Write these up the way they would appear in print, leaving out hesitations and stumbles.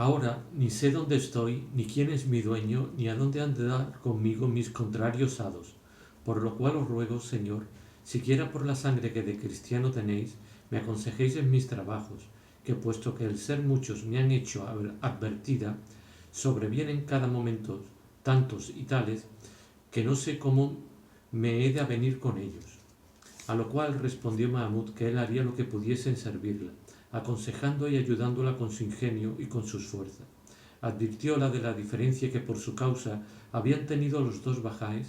Ahora ni sé dónde estoy, ni quién es mi dueño, ni a dónde han de dar conmigo mis contrarios hados. Por lo cual os ruego, Señor, siquiera por la sangre que de cristiano tenéis, me aconsejéis en mis trabajos, que puesto que el ser muchos me han hecho advertida, sobrevienen cada momento tantos y tales, que no sé cómo me he de avenir con ellos. A lo cual respondió Mahamud que él haría lo que pudiese en servirla, aconsejando y ayudándola con su ingenio y con sus fuerzas. Advirtióla de la diferencia que por su causa habían tenido los dos bajáes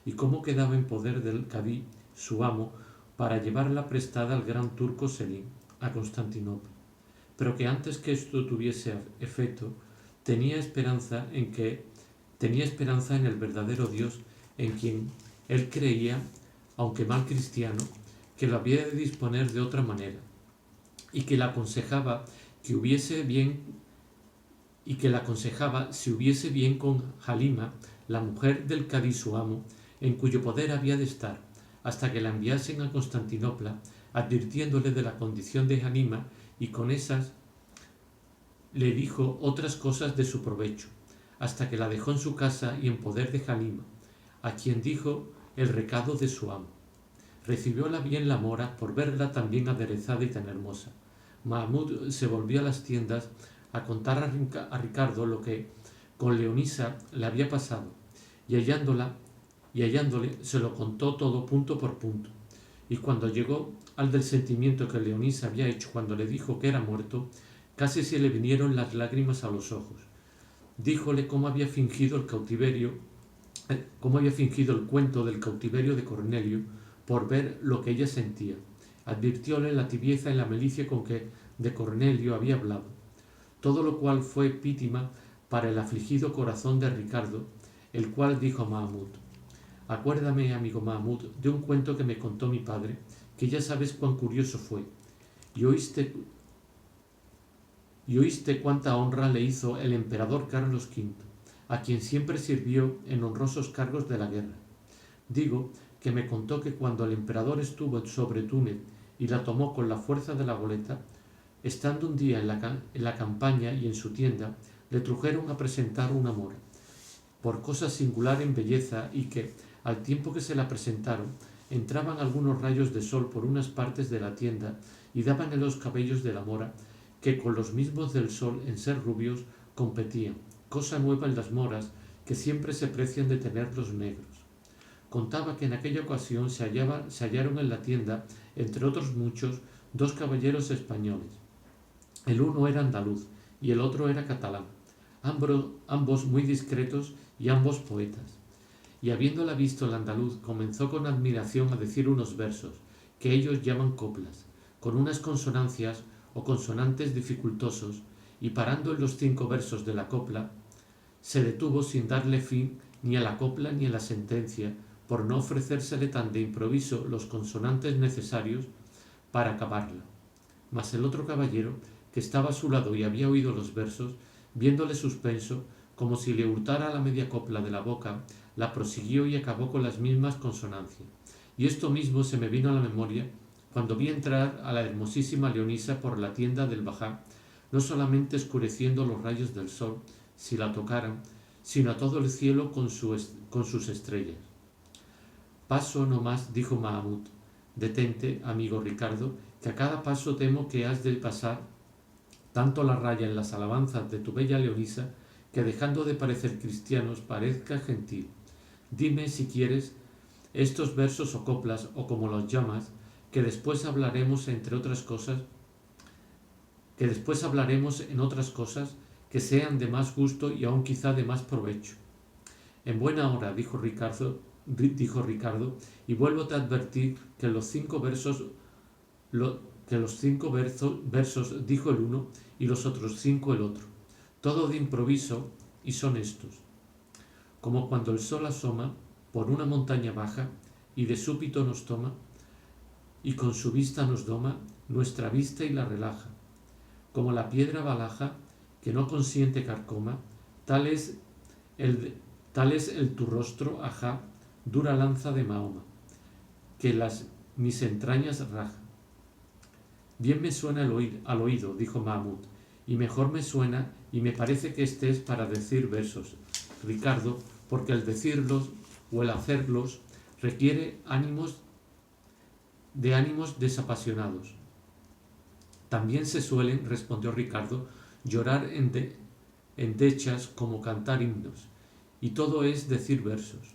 y cómo quedaba en poder del cadí, su amo, para llevarla prestada al gran turco Selim, a Constantinopla, pero que antes que esto tuviese efecto, tenía esperanza en el verdadero Dios, en quien él creía, aunque mal cristiano, que lo había de disponer de otra manera, y que la aconsejaba si hubiese bien con Halima, la mujer del cadí su amo, en cuyo poder había de estar, hasta que la enviasen a Constantinopla, advirtiéndole de la condición de Halima, y con esas le dijo otras cosas de su provecho, hasta que la dejó en su casa y en poder de Halima, a quien dijo el recado de su amo. Recibióla bien la mora por verla tan bien aderezada y tan hermosa. Mahmud se volvió a las tiendas a contar a Ricardo lo que con Leonisa le había pasado, y hallándole se lo contó todo punto por punto. Y cuando llegó al del sentimiento que Leonisa había hecho cuando le dijo que era muerto, casi se le vinieron las lágrimas a los ojos. Díjole cómo había fingido el cuento del cautiverio de Cornelio por ver lo que ella sentía. Advirtióle la tibieza y la malicia con que de Cornelio había hablado, todo lo cual fue víctima para el afligido corazón de Ricardo, el cual dijo a Mahmud: acuérdame, amigo Mahmud, de un cuento que me contó mi padre, que ya sabes cuán curioso fue, y oíste cuánta honra le hizo el emperador Carlos V, a quien siempre sirvió en honrosos cargos de la guerra. Digo que me contó que cuando el emperador estuvo sobre Túnez y la tomó con la fuerza de la goleta, estando un día en la campaña y en su tienda, le trujeron a presentar una mora, por cosa singular en belleza, y que, al tiempo que se la presentaron, entraban algunos rayos de sol por unas partes de la tienda y daban en los cabellos de la mora, que con los mismos del sol en ser rubios competían, cosa nueva en las moras, que siempre se precian de tener los negros. Contaba que en aquella ocasión se hallaron en la tienda, entre otros muchos, dos caballeros españoles. El uno era andaluz y el otro era catalán, ambos muy discretos y ambos poetas. Y habiéndola visto el andaluz, comenzó con admiración a decir unos versos, que ellos llaman coplas, con unas consonancias o consonantes dificultosos, y parando en los 5 versos de la copla, se detuvo sin darle fin ni a la copla ni a la sentencia, por no ofrecérsele tan de improviso los consonantes necesarios para acabarla. Mas el otro caballero, que estaba a su lado y había oído los versos, viéndole suspenso, como si le hurtara la media copla de la boca, la prosiguió y acabó con las mismas consonantes. Y esto mismo se me vino a la memoria cuando vi entrar a la hermosísima Leonisa por la tienda del bajá, no solamente escureciendo los rayos del sol, si la tocaran, sino a todo el cielo con sus estrellas. Paso no más, dijo Mahamud. Detente, amigo Ricardo, que a cada paso temo que has de pasar tanto la raya en las alabanzas de tu bella Leonisa, que dejando de parecer cristianos parezca gentil. Dime, si quieres, estos versos o coplas, o como los llamas, que después hablaremos en otras cosas que sean de más gusto y aun quizá de más provecho. En buena hora, dijo Ricardo, y vuélvote a advertir que los 5 versos dijo el uno y los otros 5 el otro, todo de improviso, y son estos: como cuando el sol asoma por una montaña baja y de súbito nos toma, y con su vista nos doma nuestra vista y la relaja, como la piedra balaja que no consiente carcoma, tal es el tu rostro, ajá, dura lanza de Mahoma, que mis entrañas raja. Bien me suena al oído, dijo Mahmud, y mejor me suena y me parece que este es para decir versos, Ricardo, porque el decirlos o el hacerlos requiere ánimos desapasionados. También se suelen, respondió Ricardo, llorar en dechas como cantar himnos, y todo es decir versos.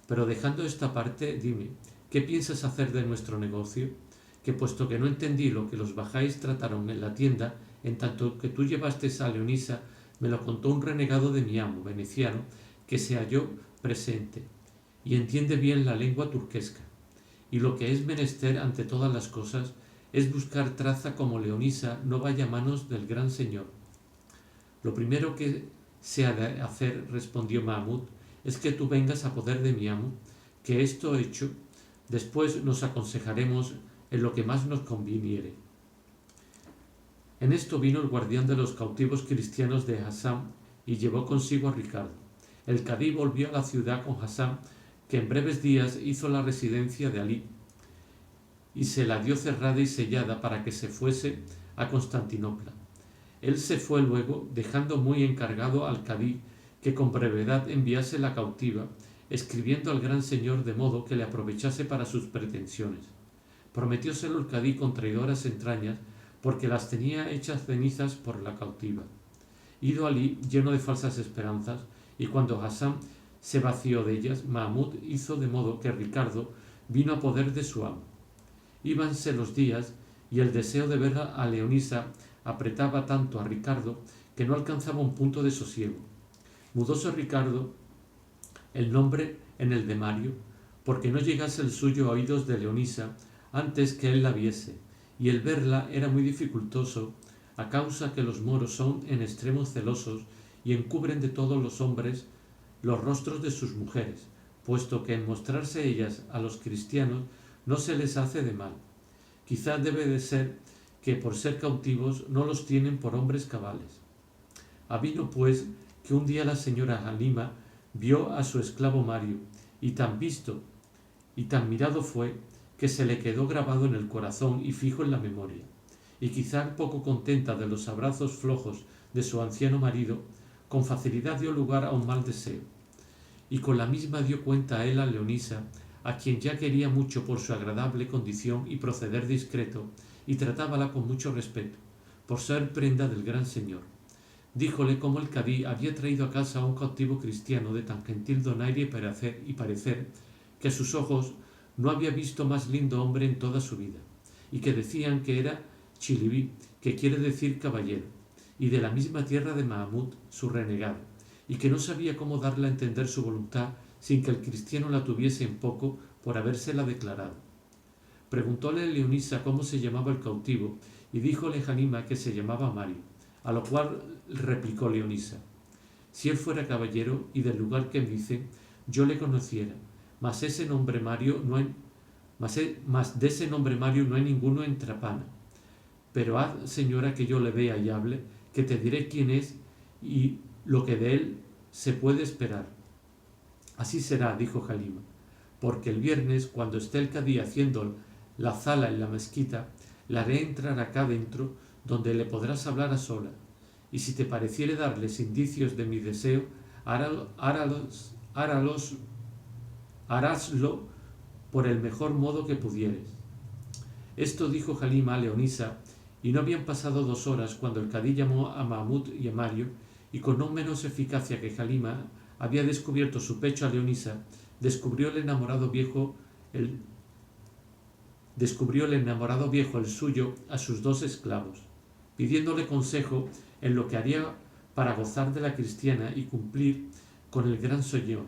Pero dejando esta parte, dime, ¿qué piensas hacer de nuestro negocio? Que puesto que no entendí lo que los bajáis trataron en la tienda, en tanto que tú llevaste a Leonisa, me lo contó un renegado de mi amo, veneciano, que se halló presente, y entiende bien la lengua turquesca. Y lo que es menester ante todas las cosas es buscar traza como Leonisa no vaya a manos del gran señor. Lo primero que se ha de hacer, respondió Mahmud, es que tú vengas a poder de mi amo, que esto hecho, después nos aconsejaremos en lo que más nos conviniere. En esto vino el guardián de los cautivos cristianos de Hassán y llevó consigo a Ricardo. El cadí volvió a la ciudad con Hassán, que en breves días hizo la residencia de Alí, y se la dio cerrada y sellada para que se fuese a Constantinopla. Él se fue luego, dejando muy encargado al cadí que con brevedad enviase la cautiva, escribiendo al gran señor de modo que le aprovechase para sus pretensiones. Prometióselo el cadí con traidoras entrañas, porque las tenía hechas cenizas por la cautiva. Ido Alí, lleno de falsas esperanzas, y cuando Hassán se vació de ellas, Mahmud hizo de modo que Ricardo vino a poder de su amo. Íbanse los días, y el deseo de ver a Leonisa apretaba tanto a Ricardo que no alcanzaba un punto de sosiego. Mudóse Ricardo el nombre en el de Mario, porque no llegase el suyo a oídos de Leonisa antes que él la viese, y el verla era muy dificultoso, a causa que los moros son en extremo celosos y encubren de todos los hombres los rostros de sus mujeres, puesto que en mostrarse ellas a los cristianos no se les hace de mal. Quizá debe de ser que por ser cautivos no los tienen por hombres cabales. Avino pues que un día la señora Halima vio a su esclavo Mario, y tan visto y tan mirado fue que se le quedó grabado en el corazón y fijo en la memoria, y quizá poco contenta de los abrazos flojos de su anciano marido, con facilidad dio lugar a un mal deseo, y con la misma dio cuenta a él a Leonisa, a quien ya quería mucho por su agradable condición y proceder discreto, y tratábala con mucho respeto, por ser prenda del gran señor. Díjole cómo el cadí había traído a casa a un cautivo cristiano de tan gentil donaire y parecer, que a sus ojos no había visto más lindo hombre en toda su vida, y que decían que era Chilibí, que quiere decir caballero, y de la misma tierra de Mahmud, su renegado, y que no sabía cómo darle a entender su voluntad sin que el cristiano la tuviese en poco por habérsela declarado. Preguntóle Leonisa cómo se llamaba el cautivo, y díjole Halima que se llamaba Mario, a lo cual replicó Leonisa: si él fuera caballero y del lugar que me dice, yo le conociera, mas de ese nombre Mario no hay ninguno en Trapana. Pero haz, señora, que yo le vea y hable, que te diré quién es y lo que de él se puede esperar. Así será, dijo Halima, porque el viernes, cuando esté el cadí haciendo la zala en la mezquita, la haré entrar acá dentro, donde le podrás hablar a sola, y si te pareciere darles indicios de mi deseo, haráslo por el mejor modo que pudieres. Esto dijo Halima a Leonisa, y no habían pasado 2 horas cuando el cadí llamó a Mahmud y a Mario, y con no menos eficacia que Halima había descubierto su pecho a Leonisa, descubrió el enamorado viejo el suyo a sus 2 esclavos, pidiéndole consejo en lo que haría para gozar de la cristiana y cumplir con el gran señor,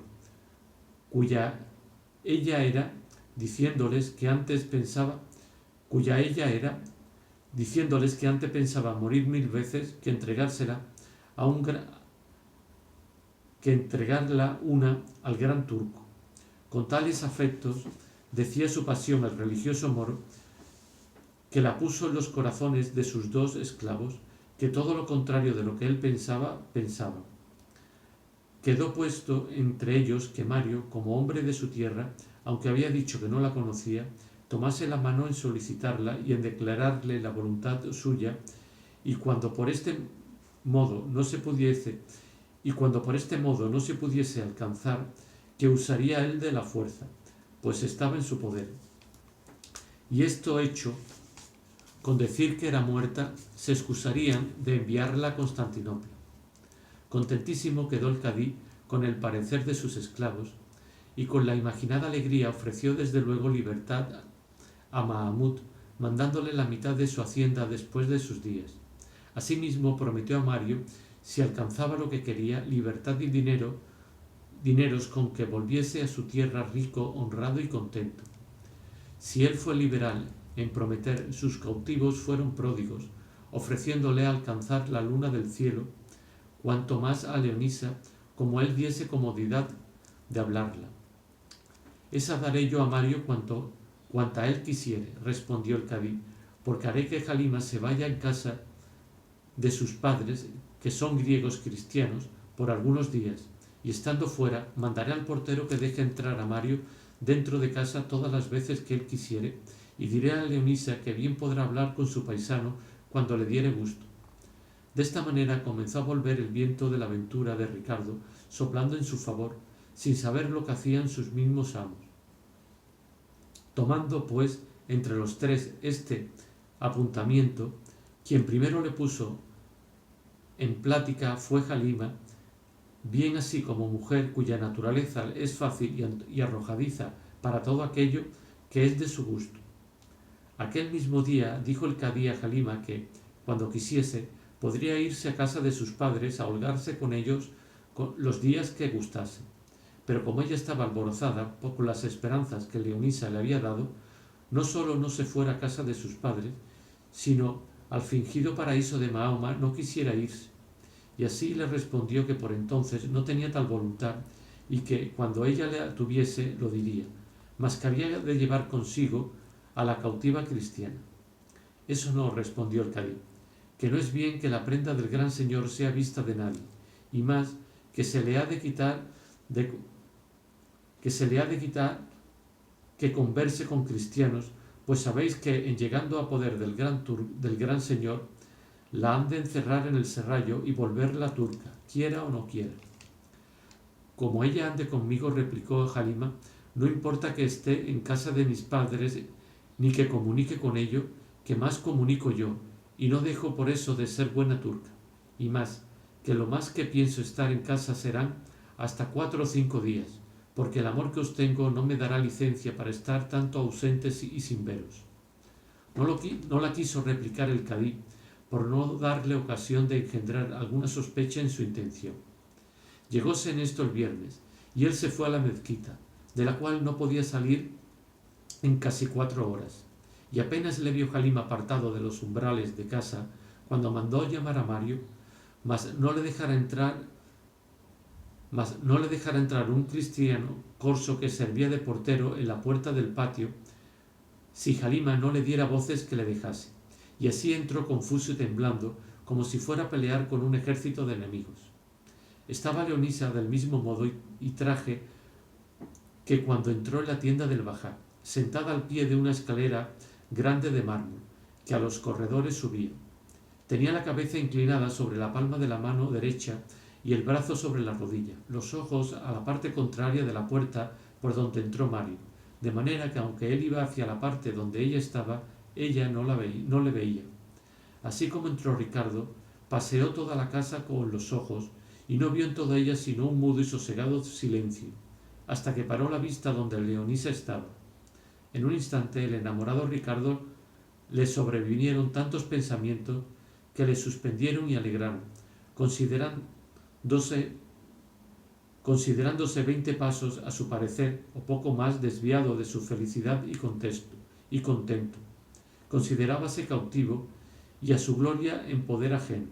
cuya ella era, diciéndoles que antes pensaba morir 1000 veces que entregarla una al gran turco. Con tales afectos decía su pasión el religioso moro, que la puso en los corazones de sus 2 esclavos, que todo lo contrario de lo que él pensaba. Quedó puesto entre ellos que Mario, como hombre de su tierra, aunque había dicho que no la conocía, tomase la mano en solicitarla y en declararle la voluntad suya, y cuando por este modo no se pudiese, y cuando por este modo no se pudiese alcanzar, que usaría él de la fuerza, pues estaba en su poder. Y esto hecho, con decir que era muerta, se excusarían de enviarla a Constantinopla. Contentísimo quedó el cadí con el parecer de sus esclavos, y con la imaginada alegría ofreció desde luego libertad a Mahamut, mandándole la mitad de su hacienda después de sus días. Asimismo prometió a Mario, si alcanzaba lo que quería, libertad y dineros con que volviese a su tierra rico, honrado y contento. Si él fue liberal en prometer, sus cautivos fueron pródigos, ofreciéndole alcanzar la luna del cielo, cuanto más a Leonisa, como él diese comodidad de hablarla. Esa daré yo a Mario cuanta él quisiere, respondió el cadí, porque haré que Halima se vaya en casa de sus padres, que son griegos cristianos, por algunos días, y estando fuera, mandaré al portero que deje entrar a Mario dentro de casa todas las veces que él quisiere, y diré a Leonisa que bien podrá hablar con su paisano cuando le diere gusto. De esta manera comenzó a volver el viento de la aventura de Ricardo, soplando en su favor, sin saber lo que hacían sus mismos amos. Tomando, pues, entre los tres este apuntamiento, quien primero le puso en plática fue Halima, bien así como mujer cuya naturaleza es fácil y arrojadiza para todo aquello que es de su gusto. Aquel mismo día dijo el cadí a Halima que, cuando quisiese, podría irse a casa de sus padres a holgarse con ellos los días que gustase. Pero como ella estaba alborozada por las esperanzas que Leonisa le había dado, no sólo no se fuera a casa de sus padres, sino al fingido paraíso de Mahoma no quisiera irse. Y así le respondió que por entonces no tenía tal voluntad y que cuando ella le tuviese lo diría, mas que había de llevar consigo a la cautiva cristiana. Eso no, respondió el cadí, que no es bien que la prenda del gran señor sea vista de nadie, y más que se le ha de quitar que converse con cristianos, pues sabéis que en llegando a poder del gran señor, la han de encerrar en el serrallo y volverla turca, quiera o no quiera. Como ella ande conmigo, replicó Halima, no importa que esté en casa de mis padres, ni que comunique con ello, que más comunico yo, y no dejo por eso de ser buena turca. Y más, que lo más que pienso estar en casa serán hasta 4 o 5 días, porque el amor que os tengo no me dará licencia para estar tanto ausentes y sin veros. No la quiso replicar el cadí, por no darle ocasión de engendrar alguna sospecha en su intención. Llegóse en esto el viernes, y él se fue a la mezquita, de la cual no podía salir en casi 4 horas, y apenas le vio Halima apartado de los umbrales de casa, cuando mandó llamar a Mario, mas no le dejara entrar un cristiano corso que servía de portero en la puerta del patio, si Halima no le diera voces que le dejase, y así entró confuso y temblando, como si fuera a pelear con un ejército de enemigos. Estaba Leonisa del mismo modo y traje que cuando entró en la tienda del bajá, sentada al pie de una escalera grande de mármol, que a los corredores subía. Tenía la cabeza inclinada sobre la palma de la mano derecha y el brazo sobre la rodilla, los ojos a la parte contraria de la puerta por donde entró Mario, de manera que aunque él iba hacia la parte donde ella estaba, ella no le veía. Así como entró Ricardo, paseó toda la casa con los ojos y no vio en toda ella sino un mudo y sosegado silencio, hasta que paró la vista donde Leonisa estaba. En un instante el enamorado Ricardo le sobrevinieron tantos pensamientos que le suspendieron y alegraron, considerándose 20 pasos a su parecer o poco más desviado de su felicidad y contento. Considerábase cautivo y a su gloria en poder ajeno.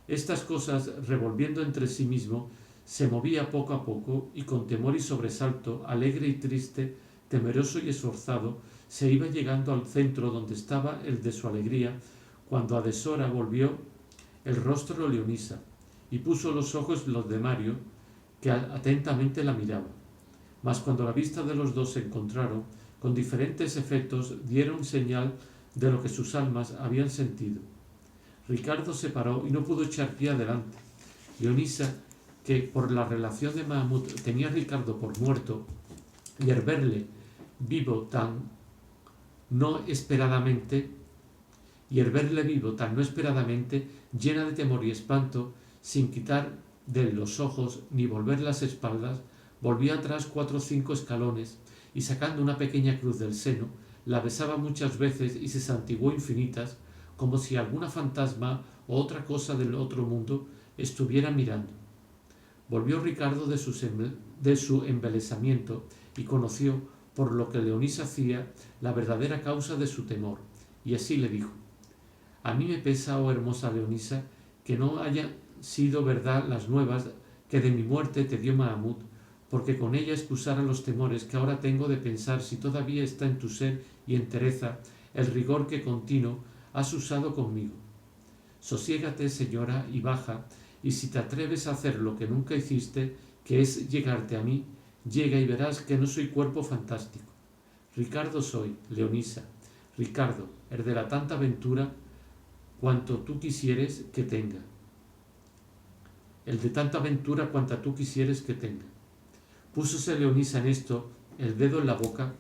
Estas cosas, revolviendo entre sí mismo, se movía poco a poco y con temor y sobresalto, alegre y triste, temeroso y esforzado, se iba llegando al centro donde estaba el de su alegría, cuando a deshora volvió el rostro Leonisa y puso los ojos los de Mario, que atentamente la miraba. Mas cuando la vista de los dos se encontraron, con diferentes efectos dieron señal de lo que sus almas habían sentido. Ricardo se paró y no pudo echar pie adelante. Leonisa, que por la relación de Mahamut tenía a Ricardo por muerto, y al verle vivo tan no esperadamente, llena de temor y espanto, sin quitar de él los ojos ni volver las espaldas, volvió atrás 4 o 5 escalones y sacando una pequeña cruz del seno, la besaba muchas veces y se santiguó infinitas, como si alguna fantasma o otra cosa del otro mundo estuviera mirando. Volvió Ricardo de su embelesamiento y conoció, por lo que Leonisa hacía, la verdadera causa de su temor, y así le dijo: a mí me pesa, oh hermosa Leonisa, que no haya sido verdad las nuevas que de mi muerte te dio Mahamut, porque con ella excusara los temores que ahora tengo de pensar si todavía está en tu ser y entereza el rigor que continuo has usado conmigo. Sosiégate, señora, y baja, y si te atreves a hacer lo que nunca hiciste, que es llegarte a mí, llega y verás que no soy cuerpo fantástico. Ricardo soy, Leonisa, Ricardo, el de la tanta ventura cuanto tú quisieres que tenga. El de tanta ventura cuanta tú quisieres que tenga. Púsose Leonisa en esto el dedo en la boca,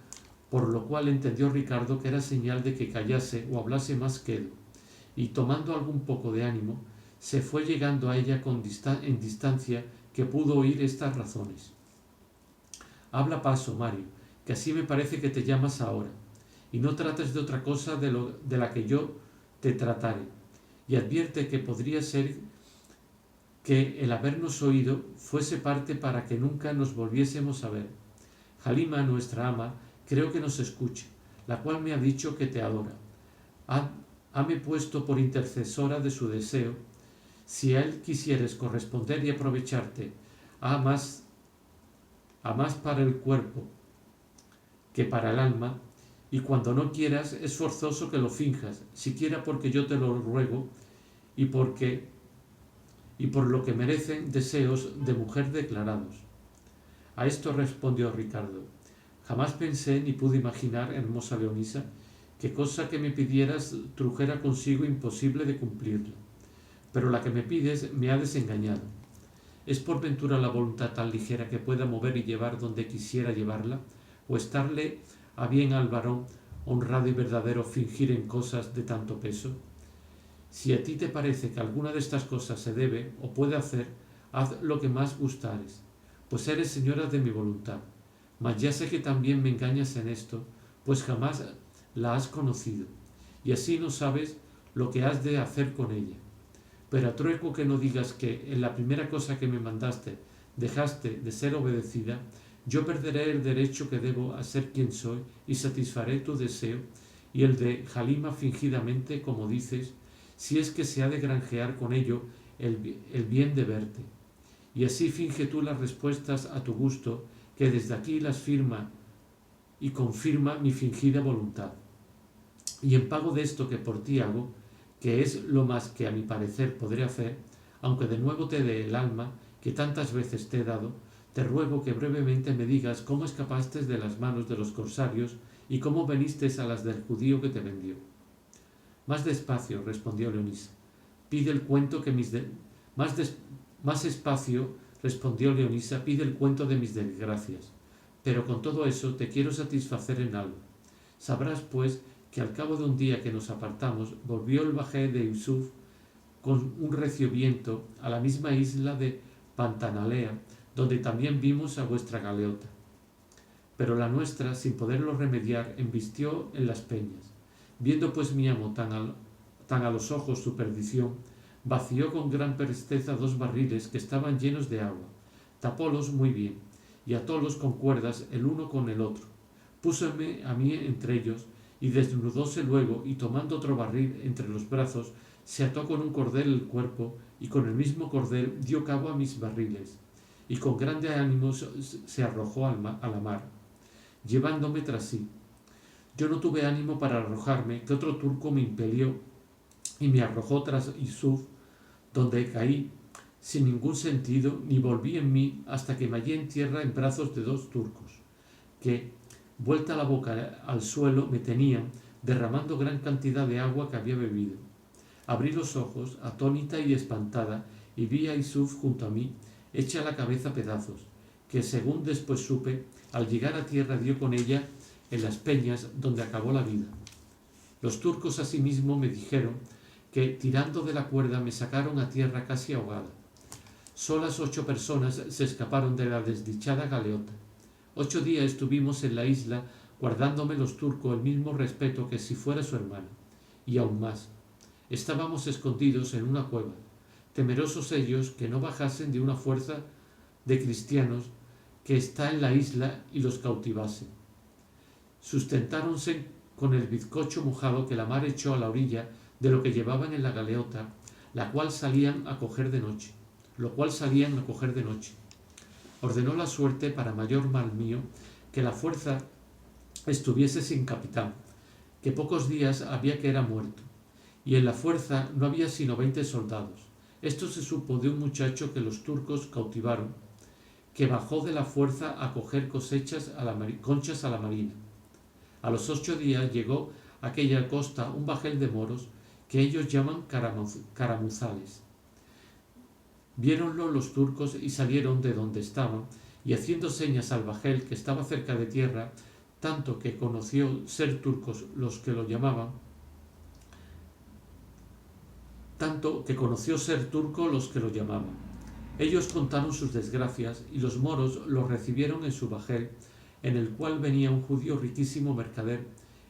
por lo cual entendió Ricardo que era señal de que callase o hablase más que él, y tomando algún poco de ánimo, se fue llegando a ella en distancia que pudo oír estas razones. Habla paso, Mario, que así me parece que te llamas ahora, y no trates de otra cosa de la que yo te tratare, y advierte que podría ser que el habernos oído fuese parte para que nunca nos volviésemos a ver. Halima, nuestra ama, creo que nos escucha, la cual me ha dicho que te adora. Hame puesto por intercesora de su deseo. Si a él quisieres corresponder y aprovecharte a más para el cuerpo que para el alma, y cuando no quieras es forzoso que lo finjas, siquiera porque yo te lo ruego y por lo que merecen deseos de mujer declarados. A esto respondió Ricardo: jamás pensé ni pude imaginar, hermosa Leonisa, que cosa que me pidieras trujera consigo imposible de cumplirla, pero la que me pides me ha desengañado. ¿Es por ventura la voluntad tan ligera que pueda mover y llevar donde quisiera llevarla, o estarle a bien al varón honrado y verdadero fingir en cosas de tanto peso? Si a ti te parece que alguna de estas cosas se debe o puede hacer, haz lo que más gustares, pues eres señora de mi voluntad. Mas ya sé que también me engañas en esto, pues jamás la has conocido, y así no sabes lo que has de hacer con ella. Pero a trueco que no digas que en la primera cosa que me mandaste dejaste de ser obedecida, yo perderé el derecho que debo a ser quien soy y satisfaré tu deseo y el de Halima fingidamente, como dices, si es que se ha de granjear con ello el bien de verte. Y así finge tú las respuestas a tu gusto, que desde aquí las firma y confirma mi fingida voluntad. Y en pago de esto que por ti hago, que es lo más que a mi parecer podré hacer, aunque de nuevo te dé el alma que tantas veces te he dado, te ruego que brevemente me digas cómo escapaste de las manos de los corsarios y cómo veniste a las del judío que te vendió. Más despacio, respondió Leonisa, pide el cuento que Más espacio, respondió Leonisa, pide el cuento de mis desgracias, pero con todo eso te quiero satisfacer en algo. Sabrás, pues, que al cabo de un día que nos apartamos, volvió el bajé de Yusuf con un recio viento a la misma isla de Pantanalea, donde también vimos a vuestra galeota. Pero la nuestra, sin poderlo remediar, embistió en las peñas. Viendo pues mi amo tan a los ojos su perdición, vació con gran presteza 2 barriles que estaban llenos de agua, tapólos muy bien, y atólos con cuerdas el uno con el otro. Púsome a mí entre ellos, y desnudóse luego, y tomando otro barril entre los brazos, se ató con un cordel el cuerpo, y con el mismo cordel dio cabo a mis barriles, y con grande ánimo se arrojó a la mar, llevándome tras sí. Yo no tuve ánimo para arrojarme, que otro turco me impelió, y me arrojó tras Yusuf, donde caí sin ningún sentido, ni volví en mí hasta que me hallé en tierra en brazos de 2 turcos, que, vuelta la boca al suelo, me tenían, derramando gran cantidad de agua que había bebido. Abrí los ojos, atónita y espantada, y vi a Yusuf junto a mí, hecha la cabeza a pedazos, que según después supe, al llegar a tierra dio con ella en las peñas donde acabó la vida. Los turcos asimismo me dijeron que tirando de la cuerda me sacaron a tierra casi ahogada. Solas 8 personas se escaparon de la desdichada galeota. 8 días estuvimos en la isla guardándome los turcos el mismo respeto que si fuera su hermano, y aún más. Estábamos escondidos en una cueva, temerosos ellos que no bajasen de una fuerza de cristianos que está en la isla y los cautivasen. Sustentáronse con el bizcocho mojado que la mar echó a la orilla de lo que llevaban en la galeota, lo cual salían a coger de noche. Ordenó la suerte, para mayor mal mío, que la fuerza estuviese sin capitán, que pocos días había que era muerto, y en la fuerza no había sino 20 soldados. Esto se supo de un muchacho que los turcos cautivaron, que bajó de la fuerza a coger conchas a la marina. A los 8 días llegó a aquella costa un bajel de moros que ellos llaman caramuzales. Viéronlo los turcos y salieron de donde estaban, y haciendo señas al bajel que estaba cerca de tierra, tanto que conoció ser turcos los que lo llamaban, Ellos contaron sus desgracias, y los moros los recibieron en su bajel, en el cual venía un judío riquísimo mercader,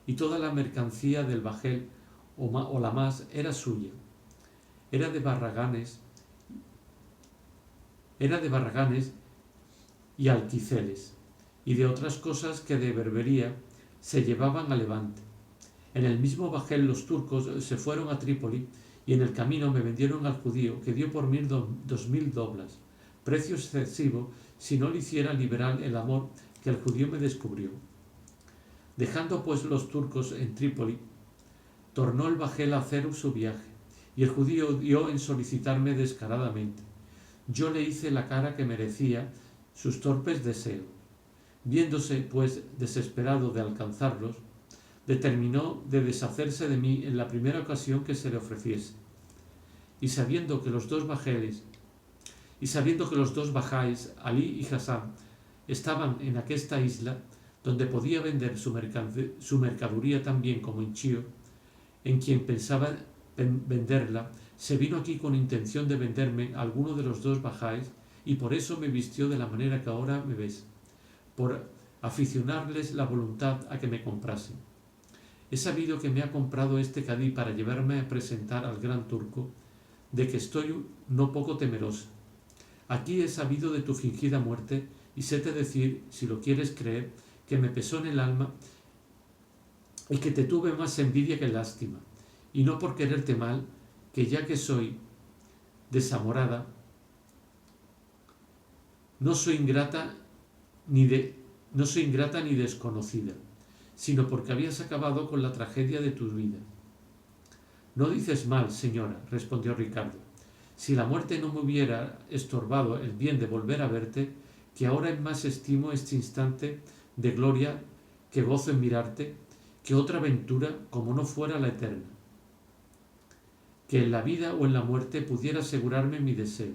y toda la mercancía del bajel, o la más, era suya. Era de barraganes y alquiceles, y de otras cosas que de berbería se llevaban a Levante. En el mismo bajel los turcos se fueron a Trípoli, y en el camino me vendieron al judío, que dio por 2000 doblas, precio excesivo si no le hiciera liberal el amor que el judío me descubrió. Dejando pues los turcos en Trípoli, tornó el bajel a hacer su viaje, y el judío dio en solicitarme descaradamente. Yo le hice la cara que merecía sus torpes deseos. Viéndose, pues, desesperado de alcanzarlos, determinó de deshacerse de mí en la primera ocasión que se le ofreciese. Y sabiendo que los dos bajáis, Alí y Hassan, estaban en aquesta isla, donde podía vender su mercaduría tan bien como en Chío, en quien pensaba venderla, se vino aquí con intención de venderme a alguno de los dos bajáis, y por eso me vistió de la manera que ahora me ves, por aficionarles la voluntad a que me comprasen. He sabido que me ha comprado este cadí para llevarme a presentar al gran turco, de que estoy no poco temerosa. Aquí he sabido de tu fingida muerte, y séte decir, si lo quieres creer, que me pesó en el alma y que te tuve más envidia que lástima, y no por quererte mal, que ya que soy desamorada, no soy ingrata ni desconocida, sino porque habías acabado con la tragedia de tu vida. No dices mal, señora, respondió Ricardo. Si la muerte no me hubiera estorbado el bien de volver a verte, que ahora en más estimo este instante de gloria que gozo en mirarte, que otra ventura como no fuera la eterna. Que en la vida o en la muerte pudiera asegurarme mi deseo.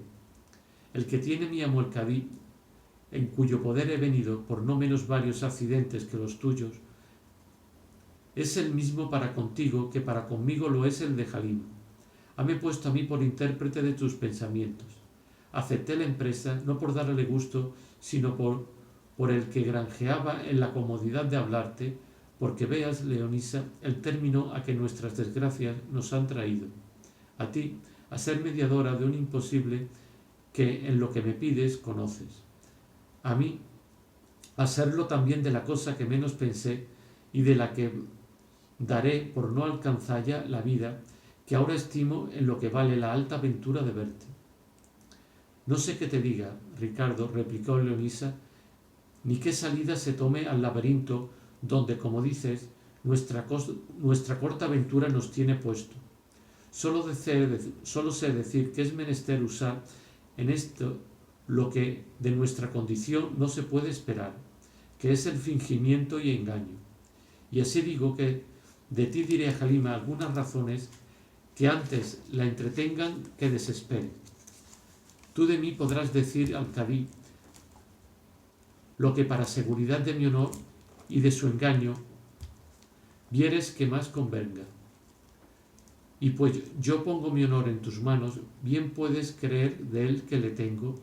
El que tiene mi amo el cadí, en cuyo poder he venido por no menos varios accidentes que los tuyos, es el mismo para contigo que para conmigo lo es el de Halima. Hame puesto a mí por intérprete de tus pensamientos. Acepté la empresa no por darle gusto, sino por el que granjeaba en la comodidad de hablarte, porque veas, Leonisa, el término a que nuestras desgracias nos han traído. A ti, a ser mediadora de un imposible que en lo que me pides conoces. A mí, a serlo también de la cosa que menos pensé y de la que daré por no alcanzalla la vida, que ahora estimo en lo que vale la alta ventura de verte. No sé qué te diga, Ricardo, replicó Leonisa, ni qué salida se tome al laberinto donde, como dices, nuestra corta aventura nos tiene puesto. Solo sé decir que es menester usar en esto lo que de nuestra condición no se puede esperar, que es el fingimiento y engaño. Y así digo que de ti diré a Halima algunas razones que antes la entretengan que desesperen. Tú de mí podrás decir al cadí lo que para seguridad de mi honor y de su engaño vieres que más convenga. Y pues yo pongo mi honor en tus manos, bien puedes creer de él que le tengo,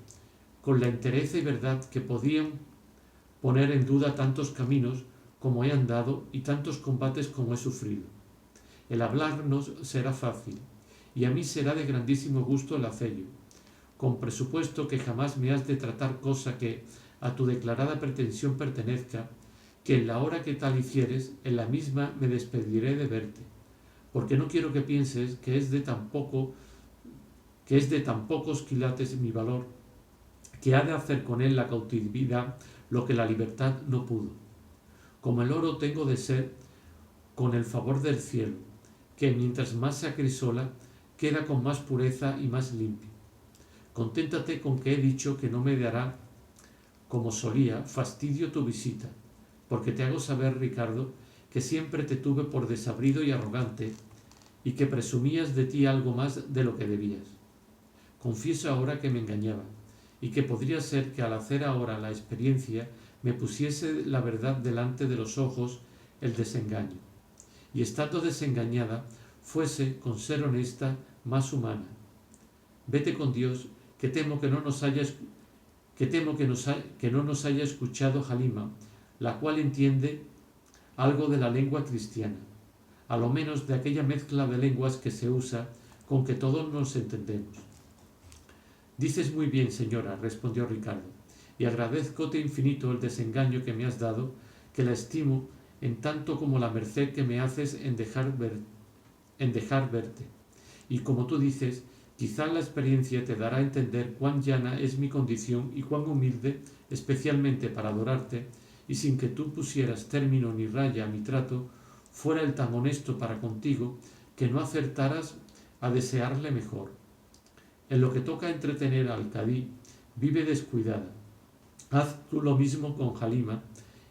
con la entereza y verdad que podían poner en duda tantos caminos como he andado y tantos combates como he sufrido. El hablarnos será fácil, y a mí será de grandísimo gusto el hacello, con presupuesto que jamás me has de tratar cosa que a tu declarada pretensión pertenezca, que en la hora que tal hicieres, en la misma me despediré de verte, porque no quiero que pienses que es de tan pocos quilates mi valor, que ha de hacer con él la cautividad lo que la libertad no pudo. Como el oro tengo de ser, con el favor del cielo, que mientras más se acrisola, queda con más pureza y más limpio. Conténtate con que he dicho que no me dará, como solía, fastidio tu visita, porque te hago saber, Ricardo, que siempre te tuve por desabrido y arrogante, y que presumías de ti algo más de lo que debías. Confieso ahora que me engañaba, y que podría ser que al hacer ahora la experiencia me pusiese la verdad delante de los ojos el desengaño, y estando desengañada fuese, con ser honesta, más humana. Vete con Dios, que temo que no nos haya escuchado Halima, la cual entiende algo de la lengua cristiana, a lo menos de aquella mezcla de lenguas que se usa con que todos nos entendemos. Dices muy bien, señora, respondió Ricardo, y agradézcote infinito el desengaño que me has dado, que la estimo en tanto como la merced que me haces en dejar verte. Y como tú dices, quizá la experiencia te dará a entender cuán llana es mi condición y cuán humilde, especialmente para adorarte, y sin que tú pusieras término ni raya a mi trato, fuera el tan honesto para contigo que no acertaras a desearle mejor. En lo que toca a entretener al cadí, vive descuidada. Haz tú lo mismo con Halima,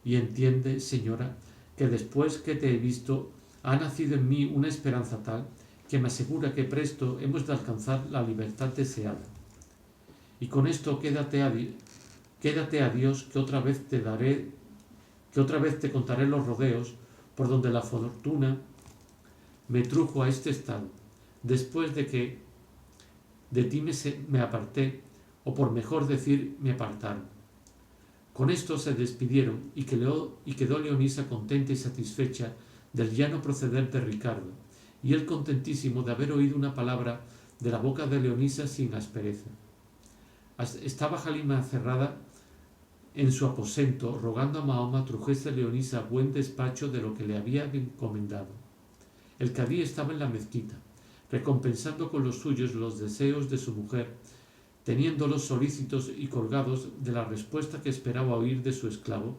y entiende, señora, que después que te he visto, ha nacido en mí una esperanza tal que me asegura que presto hemos de alcanzar la libertad deseada. Y con esto quédate a Dios, que otra vez te contaré los rodeos por donde la fortuna me trujo a este estado, después de que de ti me aparté, o por mejor decir, me apartaron. Con esto se despidieron y quedó Leonisa contenta y satisfecha del llano proceder de Ricardo, y él contentísimo de haber oído una palabra de la boca de Leonisa sin aspereza. Estaba Halima cerrada en su aposento, rogando a Mahoma trujese Leonisa buen despacho de lo que le había encomendado. El cadí estaba en la mezquita, recompensando con los suyos los deseos de su mujer, teniéndolos solícitos y colgados de la respuesta que esperaba oír de su esclavo,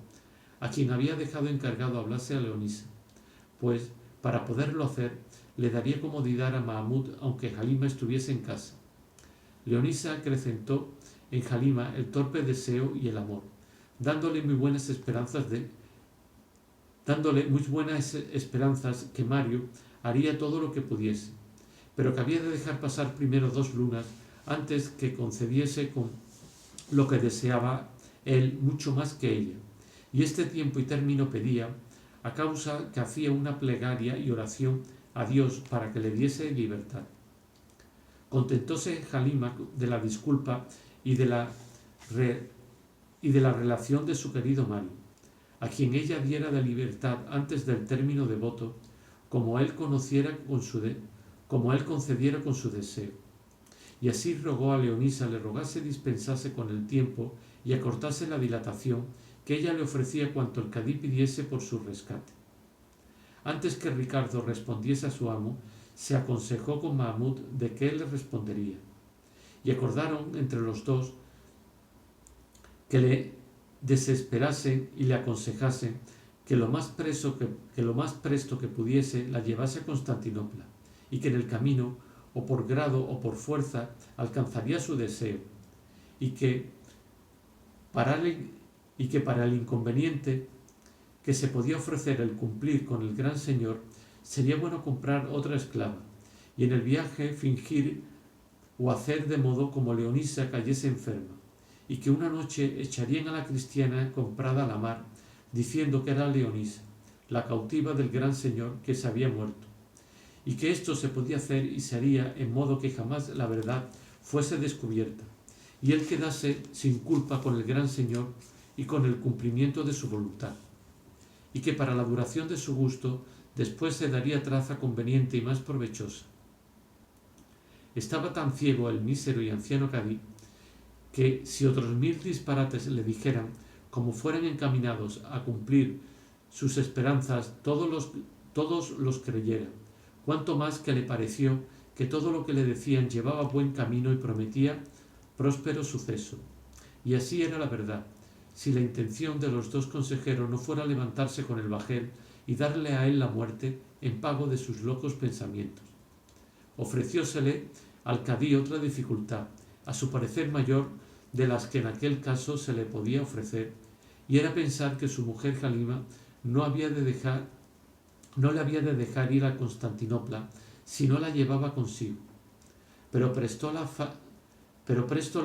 a quien había dejado encargado hablase a Leonisa, pues, para poderlo hacer, le daría comodidad a Mahamud aunque Halima estuviese en casa. Leonisa acrecentó en Halima el torpe deseo y el amor, dándole muy buenas esperanzas que Mario haría todo lo que pudiese, pero que había de dejar pasar primero 2 lunas antes que concediese con lo que deseaba él mucho más que ella, y este tiempo y término pedía, a causa que hacía una plegaria y oración a Dios para que le diese libertad. Contentóse Halima de la disculpa y de la relación de su querido Mario, a quien ella diera de libertad antes del término de voto, como él concediera con su deseo. Y así rogó a Leonisa le rogase dispensase con el tiempo y acortase la dilatación, que ella le ofrecía cuanto el cadí pidiese por su rescate. Antes que Ricardo respondiese a su amo, se aconsejó con Mahamud de qué le respondería, y acordaron entre los dos que le desesperasen y le aconsejasen que lo más presto que pudiese la llevase a Constantinopla, y que en el camino, o por grado o por fuerza, alcanzaría su deseo, y que para el inconveniente que se podía ofrecer el cumplir con el gran señor, sería bueno comprar otra esclava, y en el viaje fingir o hacer de modo como Leonisa cayese enferma, y que una noche echarían a la cristiana comprada a la mar, diciendo que era Leonisa, la cautiva del gran señor que se había muerto, y que esto se podía hacer y se haría en modo que jamás la verdad fuese descubierta, y él quedase sin culpa con el gran señor y con el cumplimiento de su voluntad, y que para la duración de su gusto después se daría traza conveniente y más provechosa. Estaba tan ciego el mísero y anciano cadí que si otros 1000 disparates le dijeran, como fueran encaminados a cumplir sus esperanzas, todos los creyeran, cuanto más que le pareció que todo lo que le decían llevaba buen camino y prometía próspero suceso. Y así era la verdad, si la intención de los dos consejeros no fuera levantarse con el bajel y darle a él la muerte en pago de sus locos pensamientos. Ofreciósele al cadí otra dificultad, a su parecer mayor de las que en aquel caso se le podía ofrecer, y era pensar que su mujer Halima no le había de dejar ir a Constantinopla si no la llevaba consigo. Pero presto la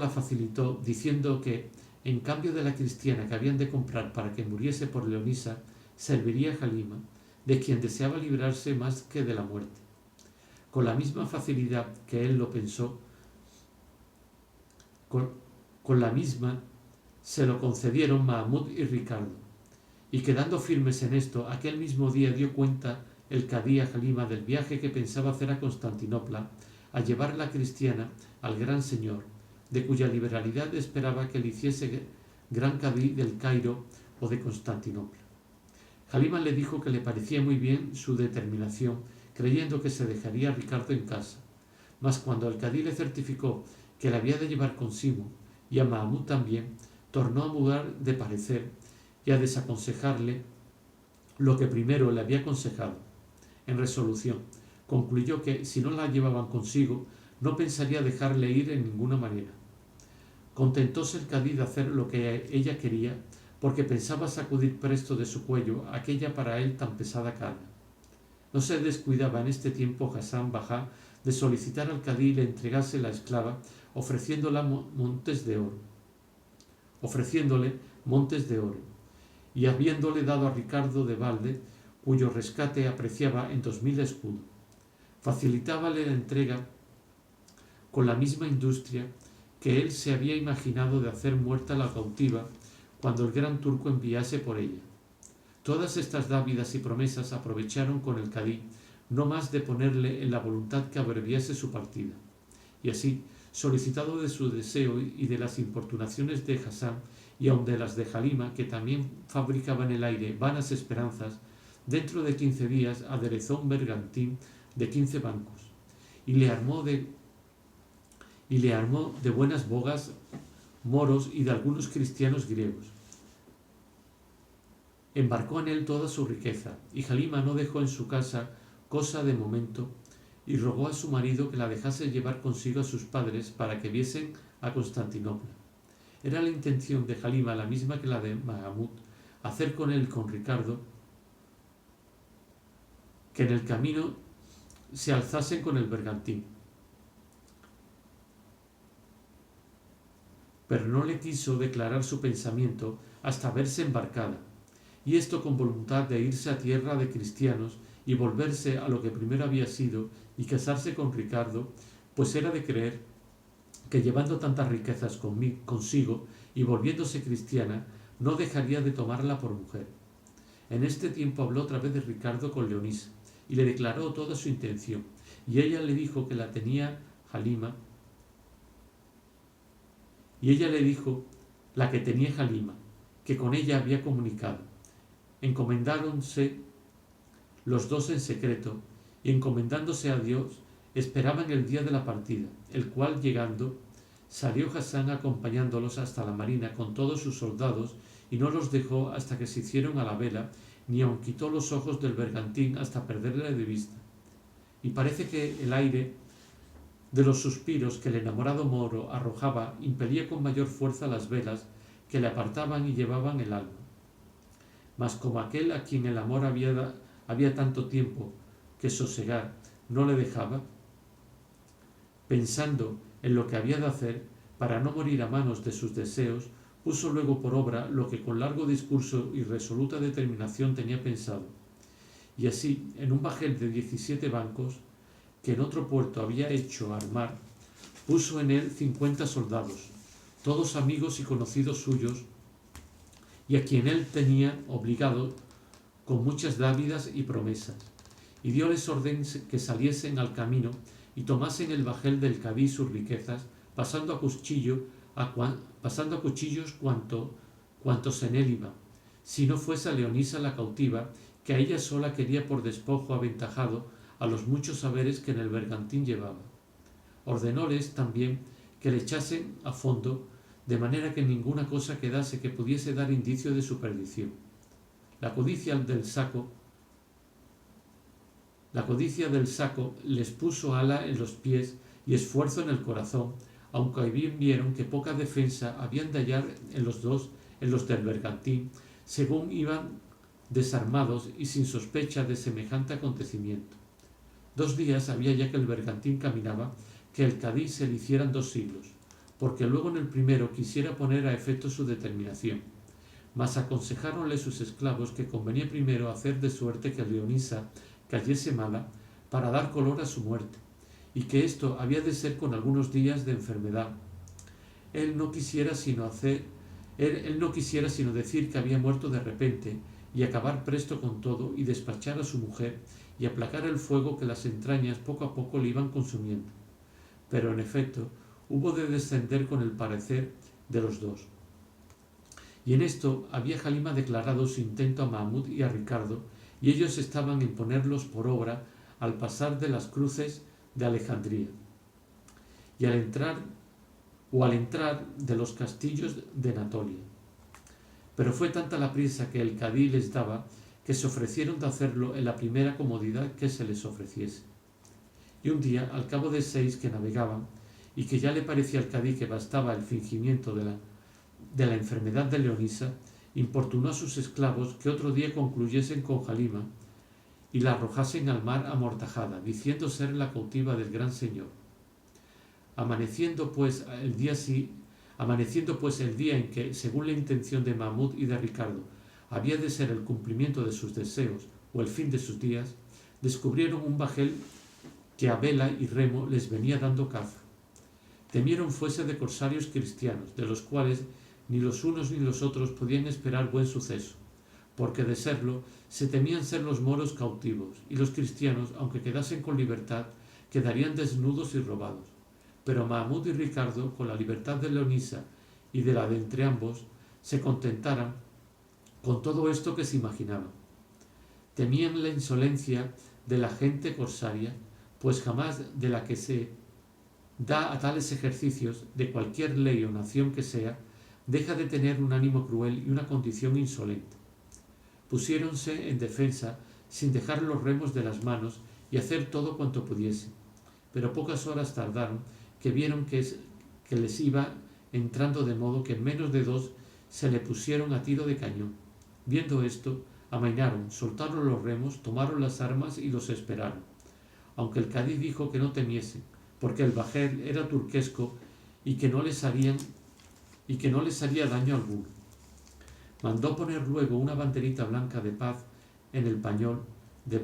facilitó, diciendo que, en cambio de la cristiana que habían de comprar para que muriese por Leonisa, serviría a Halima, de quien deseaba librarse más que de la muerte. Con la misma facilidad que él lo pensó, con la misma se lo concedieron Mahmud y Ricardo, y quedando firmes en esto, aquel mismo día dio cuenta el cadí a Halima del viaje que pensaba hacer a Constantinopla, a llevar la cristiana al gran señor, de cuya liberalidad esperaba que le hiciese gran cadí del Cairo o de Constantinopla. Halima le dijo que le parecía muy bien su determinación, creyendo que se dejaría a Ricardo en casa, mas cuando el cadí le certificó que la había de llevar consigo, y a Mahmud también, tornó a mudar de parecer y a desaconsejarle lo que primero le había aconsejado. En resolución, concluyó que, si no la llevaban consigo, no pensaría dejarle ir en ninguna manera. Contentóse el cadí de hacer lo que ella quería, porque pensaba sacudir presto de su cuello aquella para él tan pesada carga. No se descuidaba en este tiempo Hasan Bajá de solicitar al cadí le entregase la esclava, ofreciéndole montes de oro, y habiéndole dado a Ricardo de balde, cuyo rescate apreciaba en 2000 escudos. Facilitábale la entrega con la misma industria que él se había imaginado de hacer muerta la cautiva cuando el gran turco enviase por ella. Todas estas dávidas y promesas aprovecharon con el cadí, no más de ponerle en la voluntad que abreviase su partida. Y así, solicitado de su deseo y de las importunaciones de Hasan, y aun de las de Halima, que también fabricaba en el aire vanas esperanzas, dentro de 15 días aderezó un bergantín de 15 bancos, y le armó de buenas bogas moros y de algunos cristianos griegos. Embarcó en él toda su riqueza, y Halima no dejó en su casa cosa de momento, y rogó a su marido que la dejase llevar consigo a sus padres para que viesen a Constantinopla. Era la intención de Halima la misma que la de Mahmud, hacer con él y con Ricardo que en el camino se alzasen con el bergantín. Pero no le quiso declarar su pensamiento hasta verse embarcada, y esto con voluntad de irse a tierra de cristianos y volverse a lo que primero había sido y casarse con Ricardo, pues era de creer que llevando tantas riquezas consigo y volviéndose cristiana, no dejaría de tomarla por mujer. En este tiempo habló otra vez de Ricardo con Leonisa, y le declaró toda su intención, y ella le dijo que la tenía Halima, que con ella había comunicado. Encomendáronse los dos en secreto, y encomendándose a Dios, esperaban el día de la partida, el cual llegando, salió Hasan acompañándolos hasta la marina con todos sus soldados, y no los dejó hasta que se hicieron a la vela, ni aun quitó los ojos del bergantín hasta perderle de vista. Y parece que el aire de los suspiros que el enamorado moro arrojaba impelía con mayor fuerza las velas que le apartaban y llevaban el alma. Mas como aquel a quien el amor había tanto tiempo que sosegar no le dejaba, Pensando en lo que había de hacer para no morir a manos de sus deseos, puso luego por obra lo que con largo discurso y resoluta determinación tenía pensado. Y así, en un bajel de 17 bancos, que en otro puerto había hecho armar, puso en él 50 soldados, todos amigos y conocidos suyos, y a quien él tenía obligado con muchas dávidas y promesas, y dióles orden que saliesen al camino y tomasen el bajel del Cadí sus riquezas, pasando a cuchillos cuantos en él iban, si no fuese a Leonisa la cautiva, que a ella sola quería por despojo aventajado a los muchos saberes que en el bergantín llevaba. Ordenóles también que le echasen a fondo, de manera que ninguna cosa quedase que pudiese dar indicio de su perdición. La codicia del saco les puso ala en los pies y esfuerzo en el corazón, aunque bien vieron que poca defensa habían de hallar en los del bergantín, según iban desarmados y sin sospecha de semejante acontecimiento. 2 días había ya que el bergantín caminaba, que el Cadí se le hicieran 2 siglos, porque luego en el primero quisiera poner a efecto su determinación. Mas aconsejáronle sus esclavos que convenía primero hacer de suerte que Leonisa cayese mala, para dar color a su muerte, y que esto había de ser con algunos días de enfermedad. Él no quisiera sino decir que había muerto de repente, y acabar presto con todo, y despachar a su mujer, y aplacar el fuego que las entrañas poco a poco le iban consumiendo. Pero en efecto hubo de descender con el parecer de los dos. Y en esto había Halima declarado su intento a Mahmud y a Ricardo, y ellos estaban en ponerlos por obra al pasar de las cruces de Alejandría, y al entrar de los castillos de Anatolia. Pero fue tanta la prisa que el Cadí les daba, que se ofrecieron de hacerlo en la primera comodidad que se les ofreciese. Y un día, al cabo de 6 que navegaban, y que ya le parecía al Cadí que bastaba el fingimiento de la enfermedad de Leonisa, importunó a sus esclavos que otro día concluyesen con Halima y la arrojasen al mar amortajada, diciendo ser la cautiva del gran señor. Amaneciendo pues el día en que, según la intención de Mahmud y de Ricardo, había de ser el cumplimiento de sus deseos o el fin de sus días, descubrieron un bajel que a vela y remo les venía dando caza. Temieron fuese de corsarios cristianos, de los cuales ni los unos ni los otros podían esperar buen suceso, porque de serlo se temían ser los moros cautivos, y los cristianos, aunque quedasen con libertad, quedarían desnudos y robados. Pero Mahmud y Ricardo, con la libertad de Leonisa y de la de entrambos, se contentaran con todo esto que se imaginaban. Temían la insolencia de la gente corsaria, pues jamás de la que se da a tales ejercicios, de cualquier ley o nación que sea, deja de tener un ánimo cruel y una condición insolente. Pusiéronse en defensa sin dejar los remos de las manos y hacer todo cuanto pudiesen, pero pocas horas tardaron, que vieron que les iba entrando de modo que en menos de 2 se le pusieron a tiro de cañón. Viendo esto, amainaron, soltaron los remos, tomaron las armas y los esperaron, aunque el Cadí dijo que no temiesen, porque el bajel era turquesco y que no les haría daño alguno. Mandó poner luego una banderita blanca de paz en el pañol de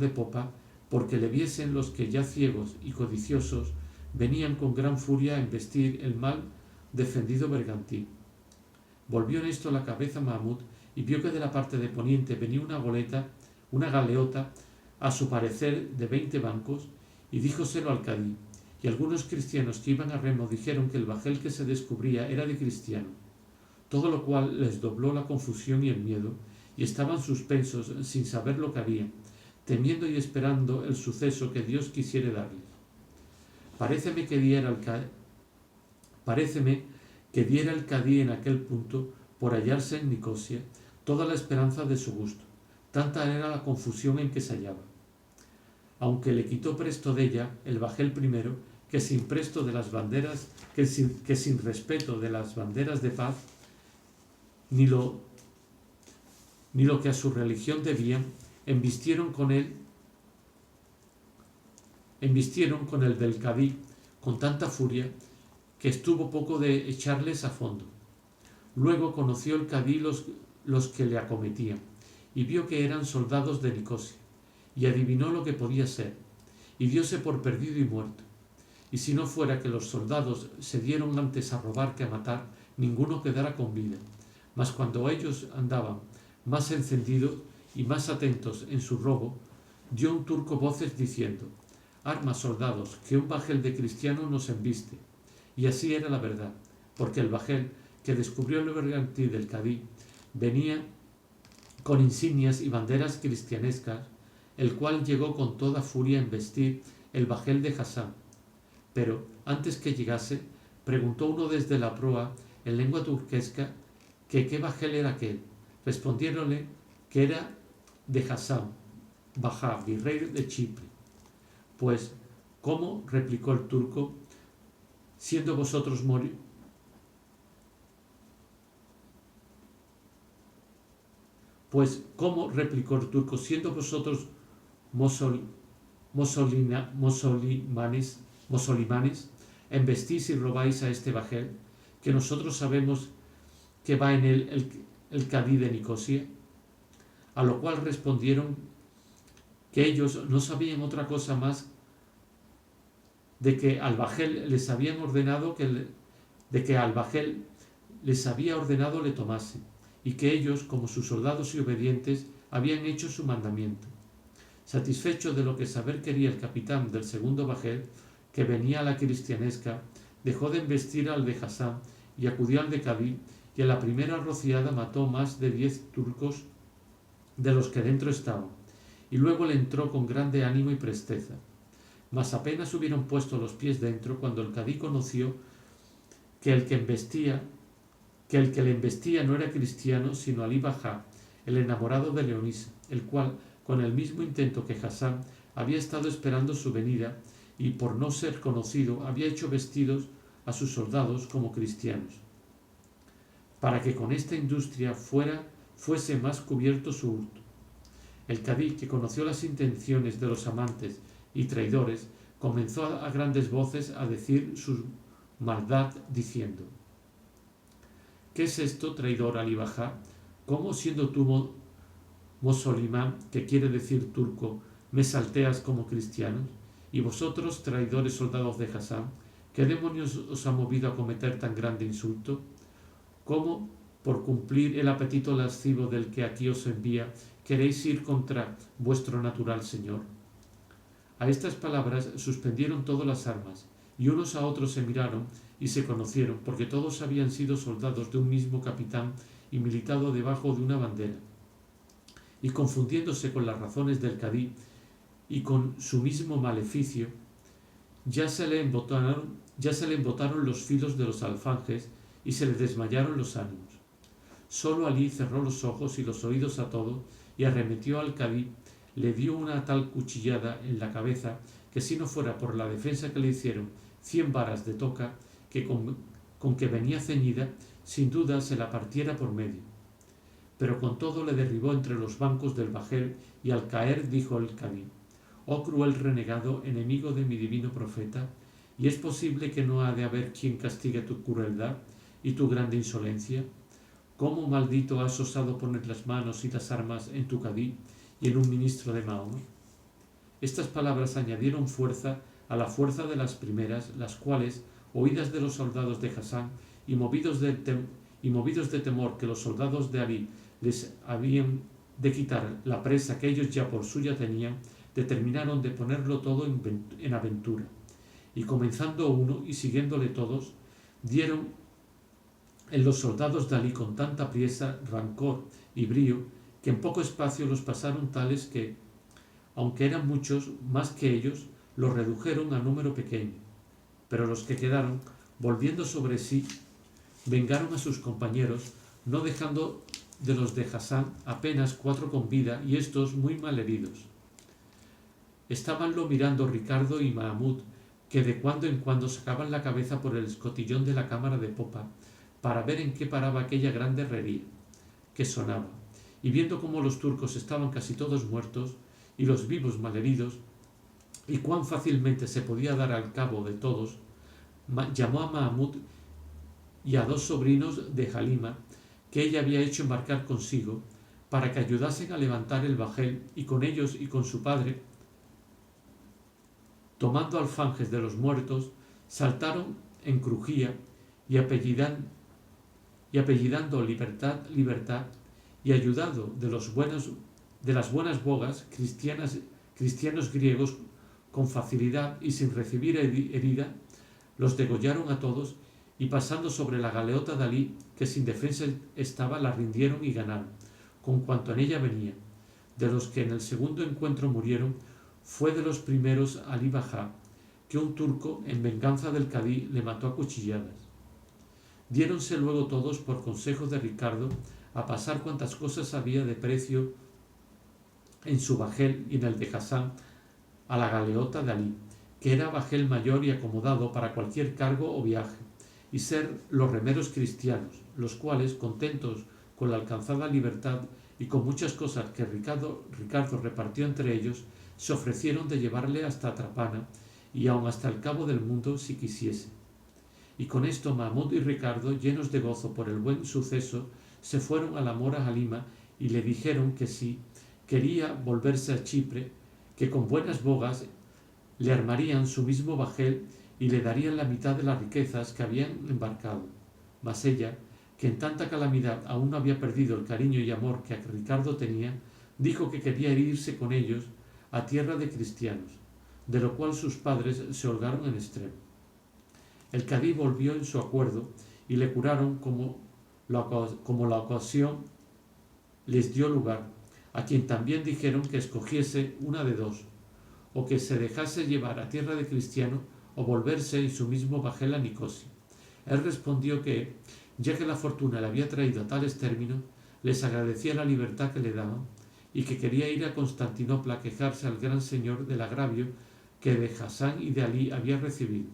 popa, porque le viesen los que ya ciegos y codiciosos venían con gran furia a embestir el mal defendido bergantín. Volvió en esto la cabeza Mahmud y vio que de la parte de poniente venía una galeota, a su parecer de 20 bancos, y díjoselo al Cadí, y algunos cristianos que iban a remo dijeron que el bajel que se descubría era de cristiano, todo lo cual les dobló la confusión y el miedo, y estaban suspensos sin saber lo que habían, temiendo y esperando el suceso que Dios quisiere darles. Paréceme que diera el Cadí en aquel punto, por hallarse en Nicosia, toda la esperanza de su gusto, tanta era la confusión en que se hallaba. Aunque le quitó presto de ella el bajel primero, que sin respeto de las banderas de paz, ni lo que a su religión debían, embistieron con él embistieron con el del Cadí con tanta furia que estuvo poco de echarles a fondo. Luego conoció el Cadí los que le acometían, y vio que eran soldados de Nicosia, y adivinó lo que podía ser, y dióse por perdido y muerto. Y si no fuera que los soldados se dieron antes a robar que a matar, ninguno quedara con vida. Mas cuando ellos andaban más encendidos y más atentos en su robo, dio un turco voces diciendo: «Armas, soldados, que un bajel de cristianos nos embiste». Y así era la verdad, porque el bajel que descubrió el bergantín del Cadí venía con insignias y banderas cristianescas, el cual llegó con toda furia a embestir el bajel de Hasán. Pero antes que llegase, preguntó uno desde la proa en lengua turquesca que qué bajel era aquel. Respondiéronle que era de Hasán Bajá, virrey de Chipre. Pues, ¿cómo? Replicó el turco, siendo vosotros mosolimanes, embestís y robáis a este bajel, que nosotros sabemos que va en él el Cadí de Nicosia? A lo cual respondieron que ellos no sabían otra cosa más de que al bajel les habían ordenado le tomase, y que ellos, como sus soldados y obedientes, habían hecho su mandamiento. Satisfecho de lo que saber quería el capitán del segundo bajel, que venía a la cristianesca, dejó de embestir al de Hasán y acudió al de Cadí, y a la primera rociada mató más de 10 turcos de los que dentro estaban, y luego le entró con grande ánimo y presteza. Mas apenas hubieron puesto los pies dentro, cuando el Cadí conoció que el que le embestía no era cristiano, sino Alí Bajá, el enamorado de Leonisa, el cual, con el mismo intento que Hasán, había estado esperando su venida, y por no ser conocido había hecho vestidos a sus soldados como cristianos, para que con esta industria fuese más cubierto su hurto. El Cadí, que conoció las intenciones de los amantes y traidores, comenzó a grandes voces a decir su maldad, diciendo: «¿Qué es esto, traidor Alí Bajá? ¿Cómo, siendo tú Mosolimán, que quiere decir turco, me salteas como cristianos? Y vosotros, traidores soldados de Hasán, ¿qué demonios os ha movido a cometer tan grande insulto? ¿Cómo, por cumplir el apetito lascivo del que aquí os envía, queréis ir contra vuestro natural señor?» A estas palabras suspendieron todas las armas, y unos a otros se miraron y se conocieron, porque todos habían sido soldados de un mismo capitán y militado debajo de una bandera. Y confundiéndose con las razones del Cadí y con su mismo maleficio, ya se le embotaron los filos de los alfanjes y se le desmayaron los ánimos. Solo Alí cerró los ojos y los oídos a todo, y arremetió al Cadí, le dio una tal cuchillada en la cabeza que, si no fuera por la defensa que le hicieron 100 varas de toca que con que venía ceñida, sin duda se la partiera por medio. Pero con todo le derribó entre los bancos del bajel, y al caer dijo el Cadí: «Oh cruel renegado, enemigo de mi divino profeta, ¿y es posible que no ha de haber quien castigue tu crueldad y tu grande insolencia? ¿Cómo, maldito, has osado poner las manos y las armas en tu Cadí y en un ministro de Mahoma?» Estas palabras añadieron fuerza a la fuerza de las primeras, las cuales, oídas de los soldados de Hasán y movidos de temor que los soldados de Alí les habían de quitar la presa que ellos ya por suya tenían, determinaron de ponerlo todo en aventura. Y comenzando uno y siguiéndole todos, dieron en los soldados de Alí con tanta priesa, rancor y brío, que en poco espacio los pasaron tales que, aunque eran muchos más que ellos, los redujeron a número pequeño. Pero los que quedaron, volviendo sobre sí, vengaron a sus compañeros, no dejando de los de Hasán apenas 4 con vida, y estos muy mal heridos. Estábanlo mirando Ricardo y Mahmud, que de cuando en cuando sacaban la cabeza por el escotillón de la cámara de popa para ver en qué paraba aquella grande herrería que sonaba, y viendo cómo los turcos estaban casi todos muertos y los vivos malheridos, y cuán fácilmente se podía dar al cabo de todos, llamó a Mahmud y a 2 sobrinos de Halima que ella había hecho embarcar consigo para que ayudasen a levantar el bajel, y con ellos y con su padre, tomando alfanjes de los muertos, saltaron en crujía y apellidando libertad, libertad, y ayudado de las buenas bogas cristianos griegos, con facilidad y sin recibir herida, los degollaron a todos, y pasando sobre la galeota de Alí, que sin defensa estaba, la rindieron y ganaron, con cuanto en ella venía. De los que en el segundo encuentro murieron, fue de los primeros Alí Bajá, que un turco, en venganza del cadí, le mató a cuchilladas. Diéronse luego todos, por consejo de Ricardo, a pasar cuantas cosas había de precio en su bajel y en el de Hassan, a la galeota de Alí, que era bajel mayor y acomodado para cualquier cargo o viaje, y ser los remeros cristianos, los cuales, contentos con la alcanzada libertad y con muchas cosas que Ricardo repartió entre ellos, se ofrecieron de llevarle hasta Trapana y aun hasta el cabo del mundo si quisiese. Y con esto Mahmud y Ricardo, llenos de gozo por el buen suceso, se fueron a la mora Halima y le dijeron que si quería volverse a Chipre, que con buenas bogas le armarían su mismo bajel y le darían la mitad de las riquezas que habían embarcado. Mas ella, que en tanta calamidad aún no había perdido el cariño y amor que a Ricardo tenía, dijo que quería irse con ellos a tierra de cristianos, de lo cual sus padres se holgaron en extremo. El cadí volvió en su acuerdo y le curaron como la ocasión les dio lugar, a quien también dijeron que escogiese una de dos, o que se dejase llevar a tierra de cristiano o volverse en su mismo bajel a Nicosia. Él respondió que, ya que la fortuna le había traído a tales términos, les agradecía la libertad que le daban y que quería ir a Constantinopla a quejarse al gran señor del agravio que de Hassan y de Alí había recibido.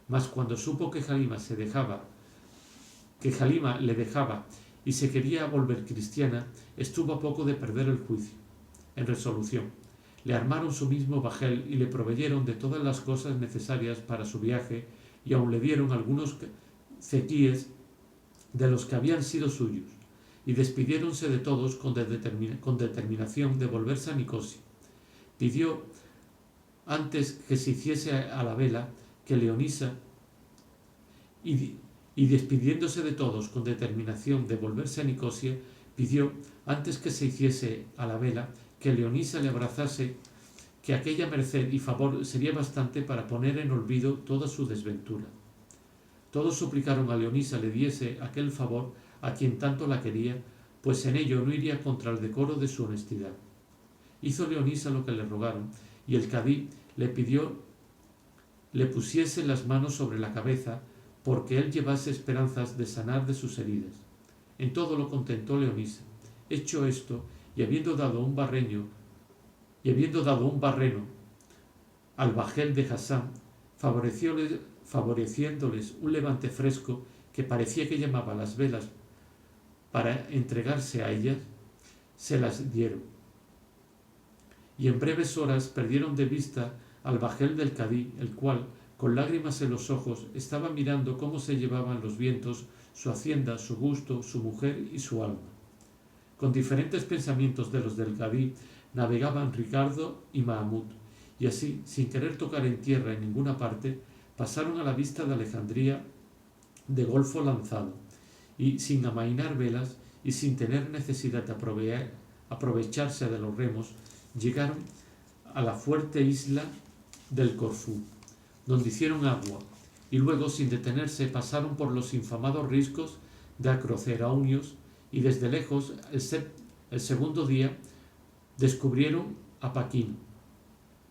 Mas cuando supo que Halima le dejaba y se quería volver cristiana, estuvo a poco de perder el juicio. En resolución, le armaron su mismo bajel y le proveyeron de todas las cosas necesarias para su viaje, y aun le dieron algunos cequíes de los que habían sido suyos, y despidiéronse de todos con determinación de volverse a Nicosia. Pidió antes que se hiciese a la vela que Leonisa, y despidiéndose de todos con determinación de volverse a Nicosia, pidió antes que se hiciese a la vela que Leonisa le abrazase, que aquella merced y favor sería bastante para poner en olvido toda su desventura. Todos suplicaron a Leonisa le diese aquel favor a quien tanto la quería, pues en ello no iría contra el decoro de su honestidad. Hizo Leonisa lo que le rogaron, y el cadí le pidió le pusiese las manos sobre la cabeza, porque él llevase esperanzas de sanar de sus heridas. En todo lo contentó Leonisa. Hecho esto, y habiendo dado un barreno al bajel de Hassan, favoreciéndoles un levante fresco que parecía que llamaba a las velas para entregarse a ellas, se las dieron. Y en breves horas perdieron de vista al bajel del cadí, el cual, con lágrimas en los ojos, estaba mirando cómo se llevaban los vientos su hacienda, su gusto, su mujer y su alma. Con diferentes pensamientos de los del cadí navegaban Ricardo y Mahmud, y así, sin querer tocar en tierra en ninguna parte, pasaron a la vista de Alejandría de golfo lanzado, y sin amainar velas y sin tener necesidad de aprovecharse de los remos, llegaron a la fuerte isla del Corfú, donde hicieron agua, y luego, sin detenerse, pasaron por los infamados riscos de Acroceraunios, y desde lejos, el segundo día, descubrieron a Paquino,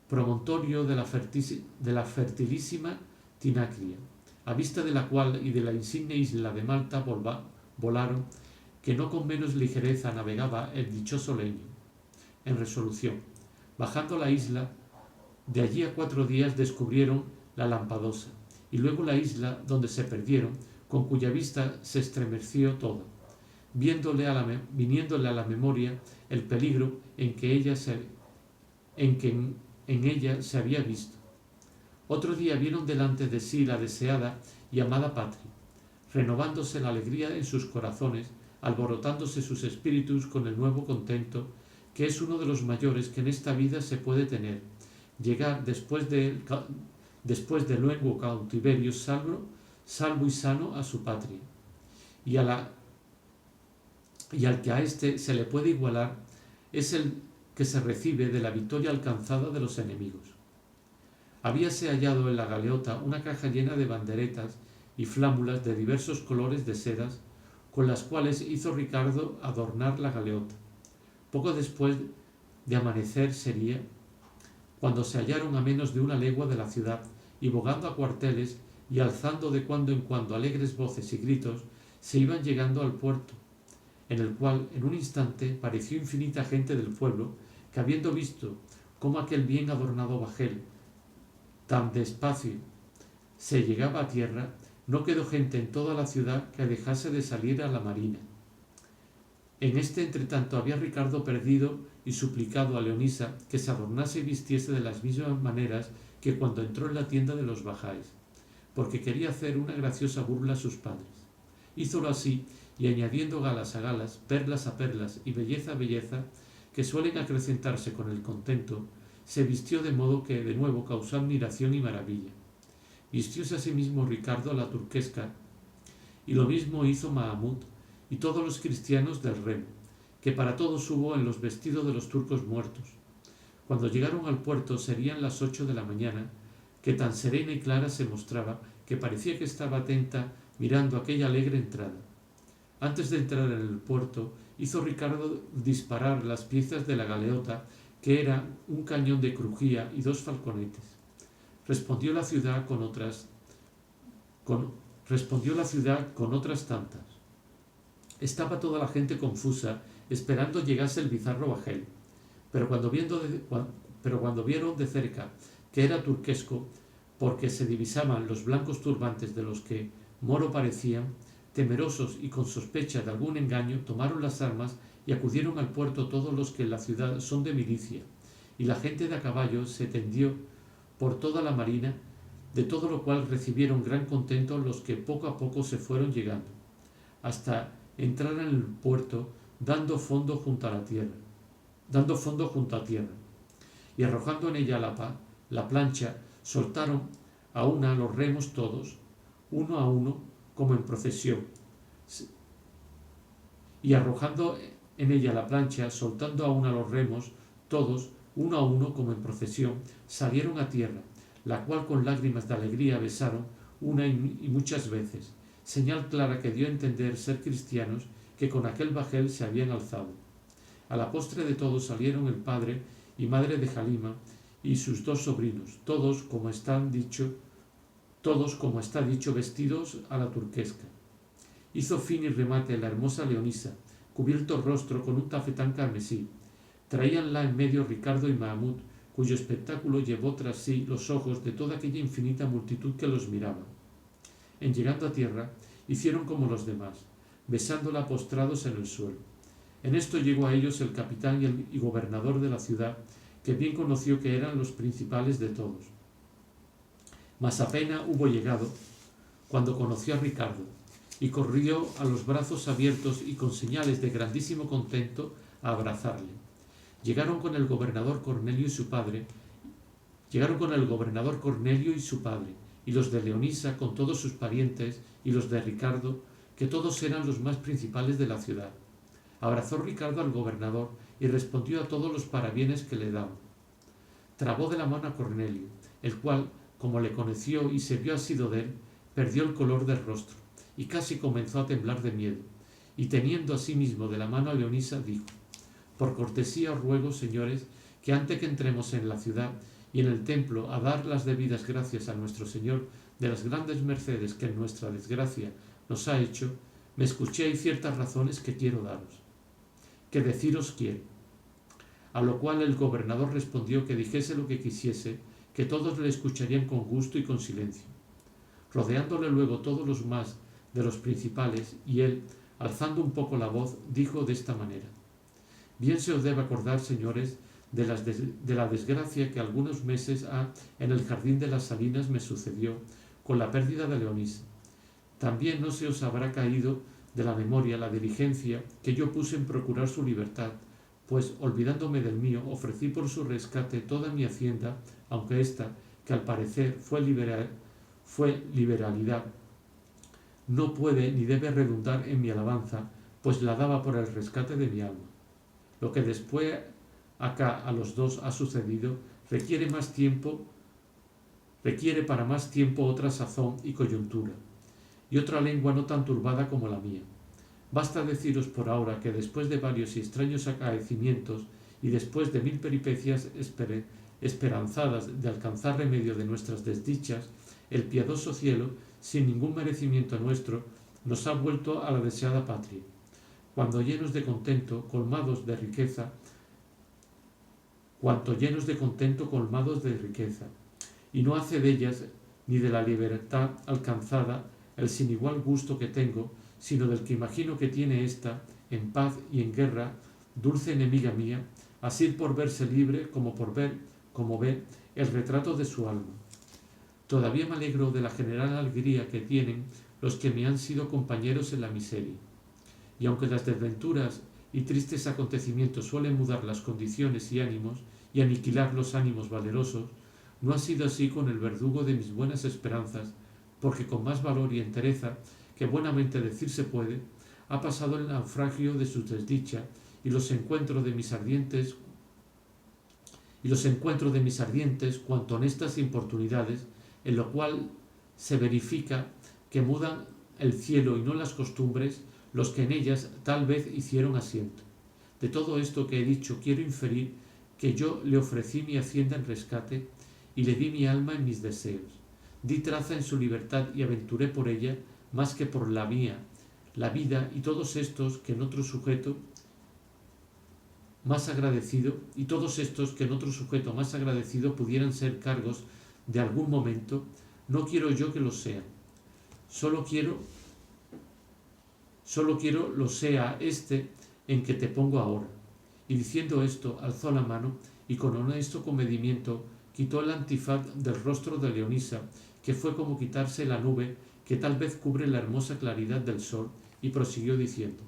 promontorio de la fertilísima Tinacria, a vista de la cual y de la insigne isla de Malta volaron, que no con menos ligereza navegaba el dichoso leño. En resolución, bajando la isla, de allí a 4 días descubrieron la Lampadosa, y luego la isla donde se perdieron, con cuya vista se estremeció toda, viniéndole a la memoria el peligro en que en ella se había visto. Otro día vieron delante de sí la deseada y amada patria, renovándose la alegría en sus corazones, alborotándose sus espíritus con el nuevo contento, que es uno de los mayores que en esta vida se puede tener, llegar después de luego cautiverio salvo y sano a su patria. Y al que a éste se le puede igualar es el que se recibe de la victoria alcanzada de los enemigos. Habíase hallado en la galeota una caja llena de banderetas y flámulas de diversos colores de sedas, con las cuales hizo Ricardo adornar la galeota. Poco después de amanecer sería, cuando se hallaron a menos de una legua de la ciudad, y bogando a cuarteles y alzando de cuando en cuando alegres voces y gritos, se iban llegando al puerto, en el cual en un instante pareció infinita gente del pueblo, que habiendo visto cómo aquel bien adornado bajel tan despacio se llegaba a tierra, no quedó gente en toda la ciudad que dejase de salir a la marina. En este entretanto había Ricardo perdido y suplicado a Leonisa que se adornase y vistiese de las mismas maneras que cuando entró en la tienda de los bajáes, porque quería hacer una graciosa burla a sus padres. Hízolo así, y añadiendo galas a galas, perlas a perlas y belleza a belleza, que suelen acrecentarse con el contento, se vistió de modo que de nuevo causó admiración y maravilla. Vistióse asimismo Ricardo a la turquesca, y lo mismo hizo Mahamud y todos los cristianos del Remo, que para todos hubo en los vestidos de los turcos muertos. Cuando llegaron al puerto serían las 8 de la mañana, que tan serena y clara se mostraba que parecía que estaba atenta mirando aquella alegre entrada. Antes de entrar en el puerto, hizo Ricardo disparar las piezas de la galeota, que era un cañón de crujía y 2 falconetes. Respondió la ciudad con otras tantas. Estaba toda la gente confusa, esperando llegase el bizarro bajel, pero cuando vieron de cerca que era turquesco, porque se divisaban los blancos turbantes de los que moro parecían, temerosos y con sospecha de algún engaño, tomaron las armas y acudieron al puerto todos los que en la ciudad son de milicia, y la gente de a caballo se tendió por toda la marina, de todo lo cual recibieron gran contento los que poco a poco se fueron llegando, hasta entrar en el puerto dando fondo junto a tierra, y arrojando en ella la plancha, soltaron a una los remos todos, uno a uno, como en procesión, y arrojando en ella la plancha, soltando a una los remos todos, uno a uno, como en procesión, salieron a tierra, la cual con lágrimas de alegría besaron una y muchas veces, señal clara que dio a entender ser cristianos que con aquel bajel se habían alzado. A la postre de todos salieron el padre y madre de Halima y sus 2 sobrinos, todos, como está dicho, vestidos a la turquesca. Hizo fin y remate la hermosa Leonisa, cubierto el rostro con un tafetán carmesí. Traíanla en medio Ricardo y Mahamud, cuyo espectáculo llevó tras sí los ojos de toda aquella infinita multitud que los miraba. En llegando a tierra, hicieron como los demás, besándola postrados en el suelo. En esto llegó a ellos el capitán y gobernador de la ciudad, que bien conoció que eran los principales de todos. Mas apenas hubo llegado, cuando conoció a Ricardo, y corrió a los brazos abiertos y con señales de grandísimo contento a abrazarle. Llegaron con el gobernador Cornelio y su padre, y los de Leonisa con todos sus parientes, y los de Ricardo, que todos eran los más principales de la ciudad. Abrazó Ricardo al gobernador y respondió a todos los parabienes que le daban. Trabó de la mano a Cornelio, el cual, como le conoció y se vio asido de él, perdió el color del rostro, y casi comenzó a temblar de miedo, y teniendo asimismo de la mano a Leonisa, dijo: por cortesía os ruego, señores, que antes que entremos en la ciudad y en el templo a dar las debidas gracias a nuestro Señor de las grandes mercedes que en nuestra desgracia nos ha hecho, me escuchéis ciertas razones que quiero daros, que deciros quiero. A lo cual el gobernador respondió que dijese lo que quisiese, que todos le escucharían con gusto y con silencio. Rodeándole luego todos los más de los principales, y él, alzando un poco la voz, dijo de esta manera: bien se os debe acordar, señores, de la desgracia que algunos meses en el jardín de las Salinas me sucedió con la pérdida de Leonisa. También no se os habrá caído de la memoria la diligencia que yo puse en procurar su libertad, pues, olvidándome del mío, ofrecí por su rescate toda mi hacienda, aunque ésta, que al parecer fue liberalidad, no puede ni debe redundar en mi alabanza, pues la daba por el rescate de mi alma. Lo que después acá a los dos ha sucedido requiere para más tiempo otra sazón y coyuntura, y otra lengua no tan turbada como la mía. Basta deciros por ahora que después de varios y extraños acaecimientos y después de 1000 peripecias esperanzadas de alcanzar remedio de nuestras desdichas, el piadoso cielo, sin ningún merecimiento nuestro, nos ha vuelto a la deseada patria. Cuanto llenos de contento, colmados de riqueza, y no hace de ellas ni de la libertad alcanzada el sin igual gusto que tengo, sino del que imagino que tiene ésta, en paz y en guerra, dulce enemiga mía, así por verse libre como ve el retrato de su alma. Todavía me alegro de la general alegría que tienen los que me han sido compañeros en la miseria. Y aunque las desventuras y tristes acontecimientos suelen mudar las condiciones y ánimos y aniquilar los ánimos valerosos, no ha sido así con el verdugo de mis buenas esperanzas, porque con más valor y entereza que buenamente decirse puede, ha pasado el naufragio de su desdicha y los encuentro de mis ardientes cuanto honestas importunidades, en lo cual se verifica que mudan el cielo y no las costumbres los que en ellas tal vez hicieron asiento. De todo esto que he dicho quiero inferir que yo le ofrecí mi hacienda en rescate y le di mi alma en mis deseos. Di traza en su libertad y aventuré por ella más que por la mía, la vida y todos estos que en otro sujeto más agradecido pudieran ser cargos de algún momento, no quiero yo que lo sean. Solo quiero lo sea este en que te pongo ahora. Y diciendo esto, alzó la mano y con honesto comedimiento quitó el antifaz del rostro de Leonisa, que fue como quitarse la nube que tal vez cubre la hermosa claridad del sol, y prosiguió diciendo: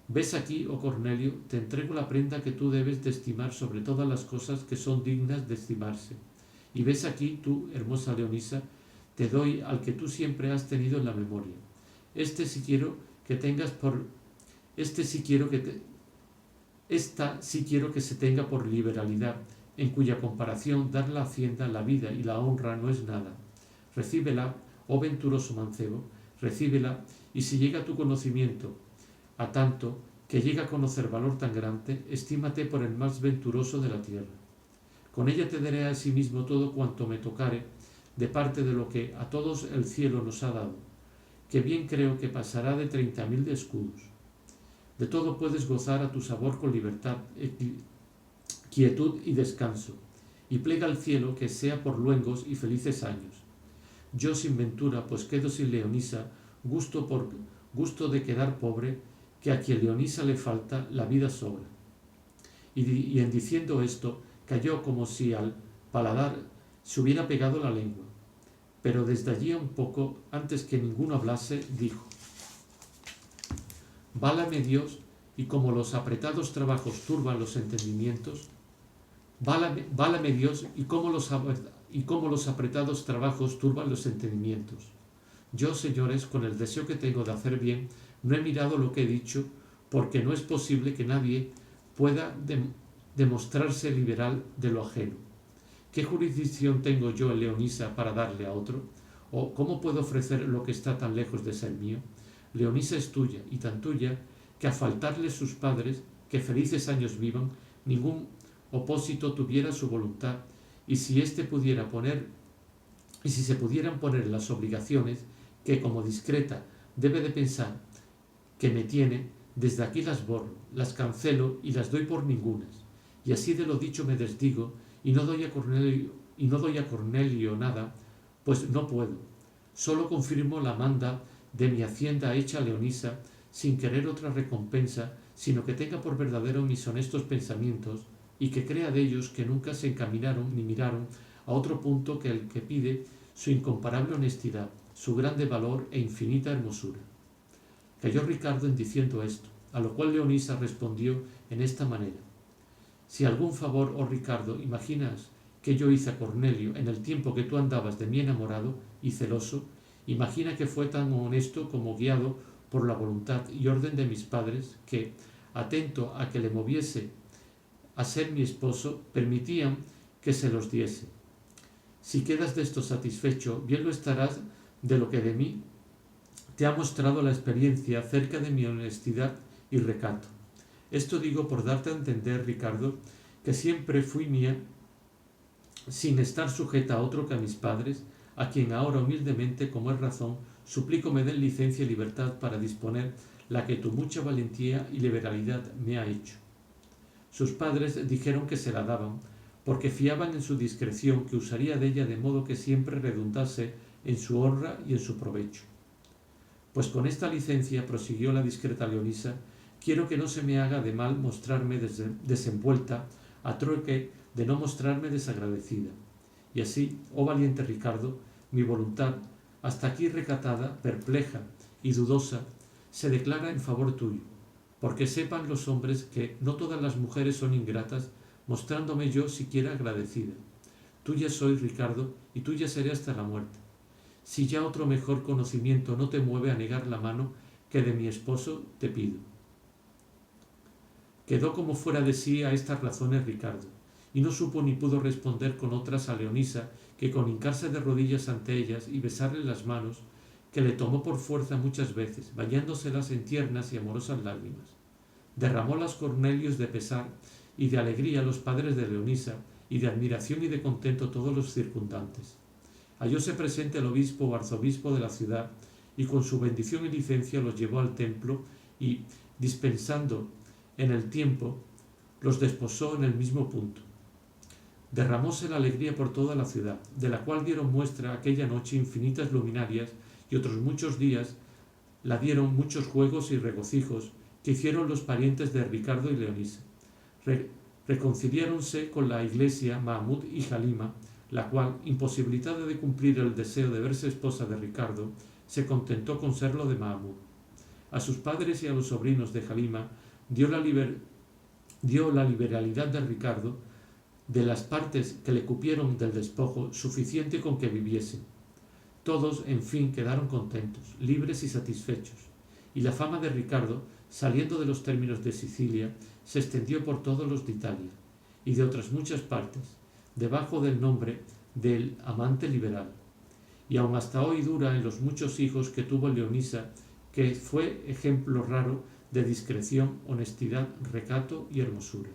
«Ves aquí, oh Cornelio, te entrego la prenda que tú debes de estimar sobre todas las cosas que son dignas de estimarse. Y ves aquí, tú, hermosa Leonisa, te doy al que tú siempre has tenido en la memoria. Esta sí quiero que se tenga por liberalidad, en cuya comparación dar la hacienda, la vida y la honra no es nada. Recíbela, oh venturoso mancebo, recíbela, y si llega a tu conocimiento a tanto que llega a conocer valor tan grande, estímate por el más venturoso de la tierra. Con ella te daré asimismo todo cuanto me tocare, de parte de lo que a todos el cielo nos ha dado, que bien creo que pasará de 30.000 escudos. De todo puedes gozar a tu sabor con libertad, quietud y descanso, y plega al cielo que sea por luengos y felices años. Yo sin ventura, pues quedo sin Leonisa, gusto de quedar pobre, que a quien Leonisa le falta, la vida sobra». Y en diciendo esto, cayó como si al paladar se hubiera pegado la lengua. Pero desde allí a un poco, antes que ninguno hablase, dijo: «Válame Dios, y como los apretados trabajos turban los entendimientos, válame Dios, y como los apretados trabajos turban los entendimientos. Yo, señores, con el deseo que tengo de hacer bien, no he mirado lo que he dicho, porque no es posible que nadie pueda demostrarse liberal de lo ajeno. ¿Qué jurisdicción tengo yo en Leonisa para darle a otro? ¿O cómo puedo ofrecer lo que está tan lejos de ser mío? Leonisa es tuya, y tan tuya, que a faltarle sus padres, que felices años vivan, ningún opósito tuviera su voluntad, y si se pudieran poner las obligaciones que como discreta debe de pensar que me tiene, desde aquí las borro, las cancelo y las doy por ningunas, y así de lo dicho me desdigo, y no doy a Cornelio nada, pues no puedo. Solo confirmo la manda de mi hacienda hecha a Leonisa, sin querer otra recompensa, sino que tenga por verdadero mis honestos pensamientos, y que crea de ellos que nunca se encaminaron ni miraron a otro punto que el que pide su incomparable honestidad, su grande valor e infinita hermosura. Cayó Ricardo en diciendo esto, a lo cual Leonisa respondió en esta manera: si algún favor, oh Ricardo, imaginas que yo hice a Cornelio en el tiempo que tú andabas de mí enamorado y celoso, imagina que fue tan honesto como guiado por la voluntad y orden de mis padres que, atento a que le moviese a ser mi esposo, permitían que se los diese. Si quedas de esto satisfecho, bien lo estarás de lo que de mí te ha mostrado la experiencia acerca de mi honestidad y recato. Esto digo por darte a entender, Ricardo, que siempre fui mía, sin estar sujeta a otro que a mis padres, a quien ahora humildemente, como es razón, suplico me den licencia y libertad para disponer la que tu mucha valentía y liberalidad me ha hecho. Sus padres dijeron que se la daban, porque fiaban en su discreción que usaría de ella de modo que siempre redundase en su honra y en su provecho. Pues con esta licencia, prosiguió la discreta Leonisa, quiero que no se me haga de mal mostrarme desenvuelta a trueque de no mostrarme desagradecida. Y así, oh valiente Ricardo, mi voluntad, hasta aquí recatada, perpleja y dudosa, se declara en favor tuyo, porque sepan los hombres que no todas las mujeres son ingratas, mostrándome yo siquiera agradecida. Tuya soy, Ricardo, y tuya seré hasta la muerte. Si ya otro mejor conocimiento no te mueve a negar la mano que de mi esposo te pido. Quedó como fuera de sí a estas razones Ricardo, y no supo ni pudo responder con otras a Leonisa, que con hincarse de rodillas ante ellas y besarle las manos, que le tomó por fuerza muchas veces, bañándoselas en tiernas y amorosas lágrimas. Derramólas Cornelius de pesar y de alegría los padres de Leonisa, y de admiración y de contento todos los circundantes. Hallóse presente el obispo o arzobispo de la ciudad, y con su bendición y licencia los llevó al templo, y, dispensando en el tiempo, los desposó en el mismo punto. Derramóse la alegría por toda la ciudad, de la cual dieron muestra aquella noche infinitas luminarias, y otros muchos días la dieron muchos juegos y regocijos que hicieron los parientes de Ricardo y Leonisa. Reconciliáronse con la iglesia Mahmud y Halima, la cual, imposibilitada de cumplir el deseo de verse esposa de Ricardo, se contentó con serlo de Mahmud. A sus padres y a los sobrinos de Halima dio la liberalidad de Ricardo, de las partes que le cupieron del despojo, suficiente con que viviesen. Todos, en fin, quedaron contentos, libres y satisfechos, y la fama de Ricardo, saliendo de los términos de Sicilia, se extendió por todos los de Italia, y de otras muchas partes, debajo del nombre del amante liberal, y aun hasta hoy dura en los muchos hijos que tuvo Leonisa, que fue ejemplo raro de discreción, honestidad, recato y hermosura.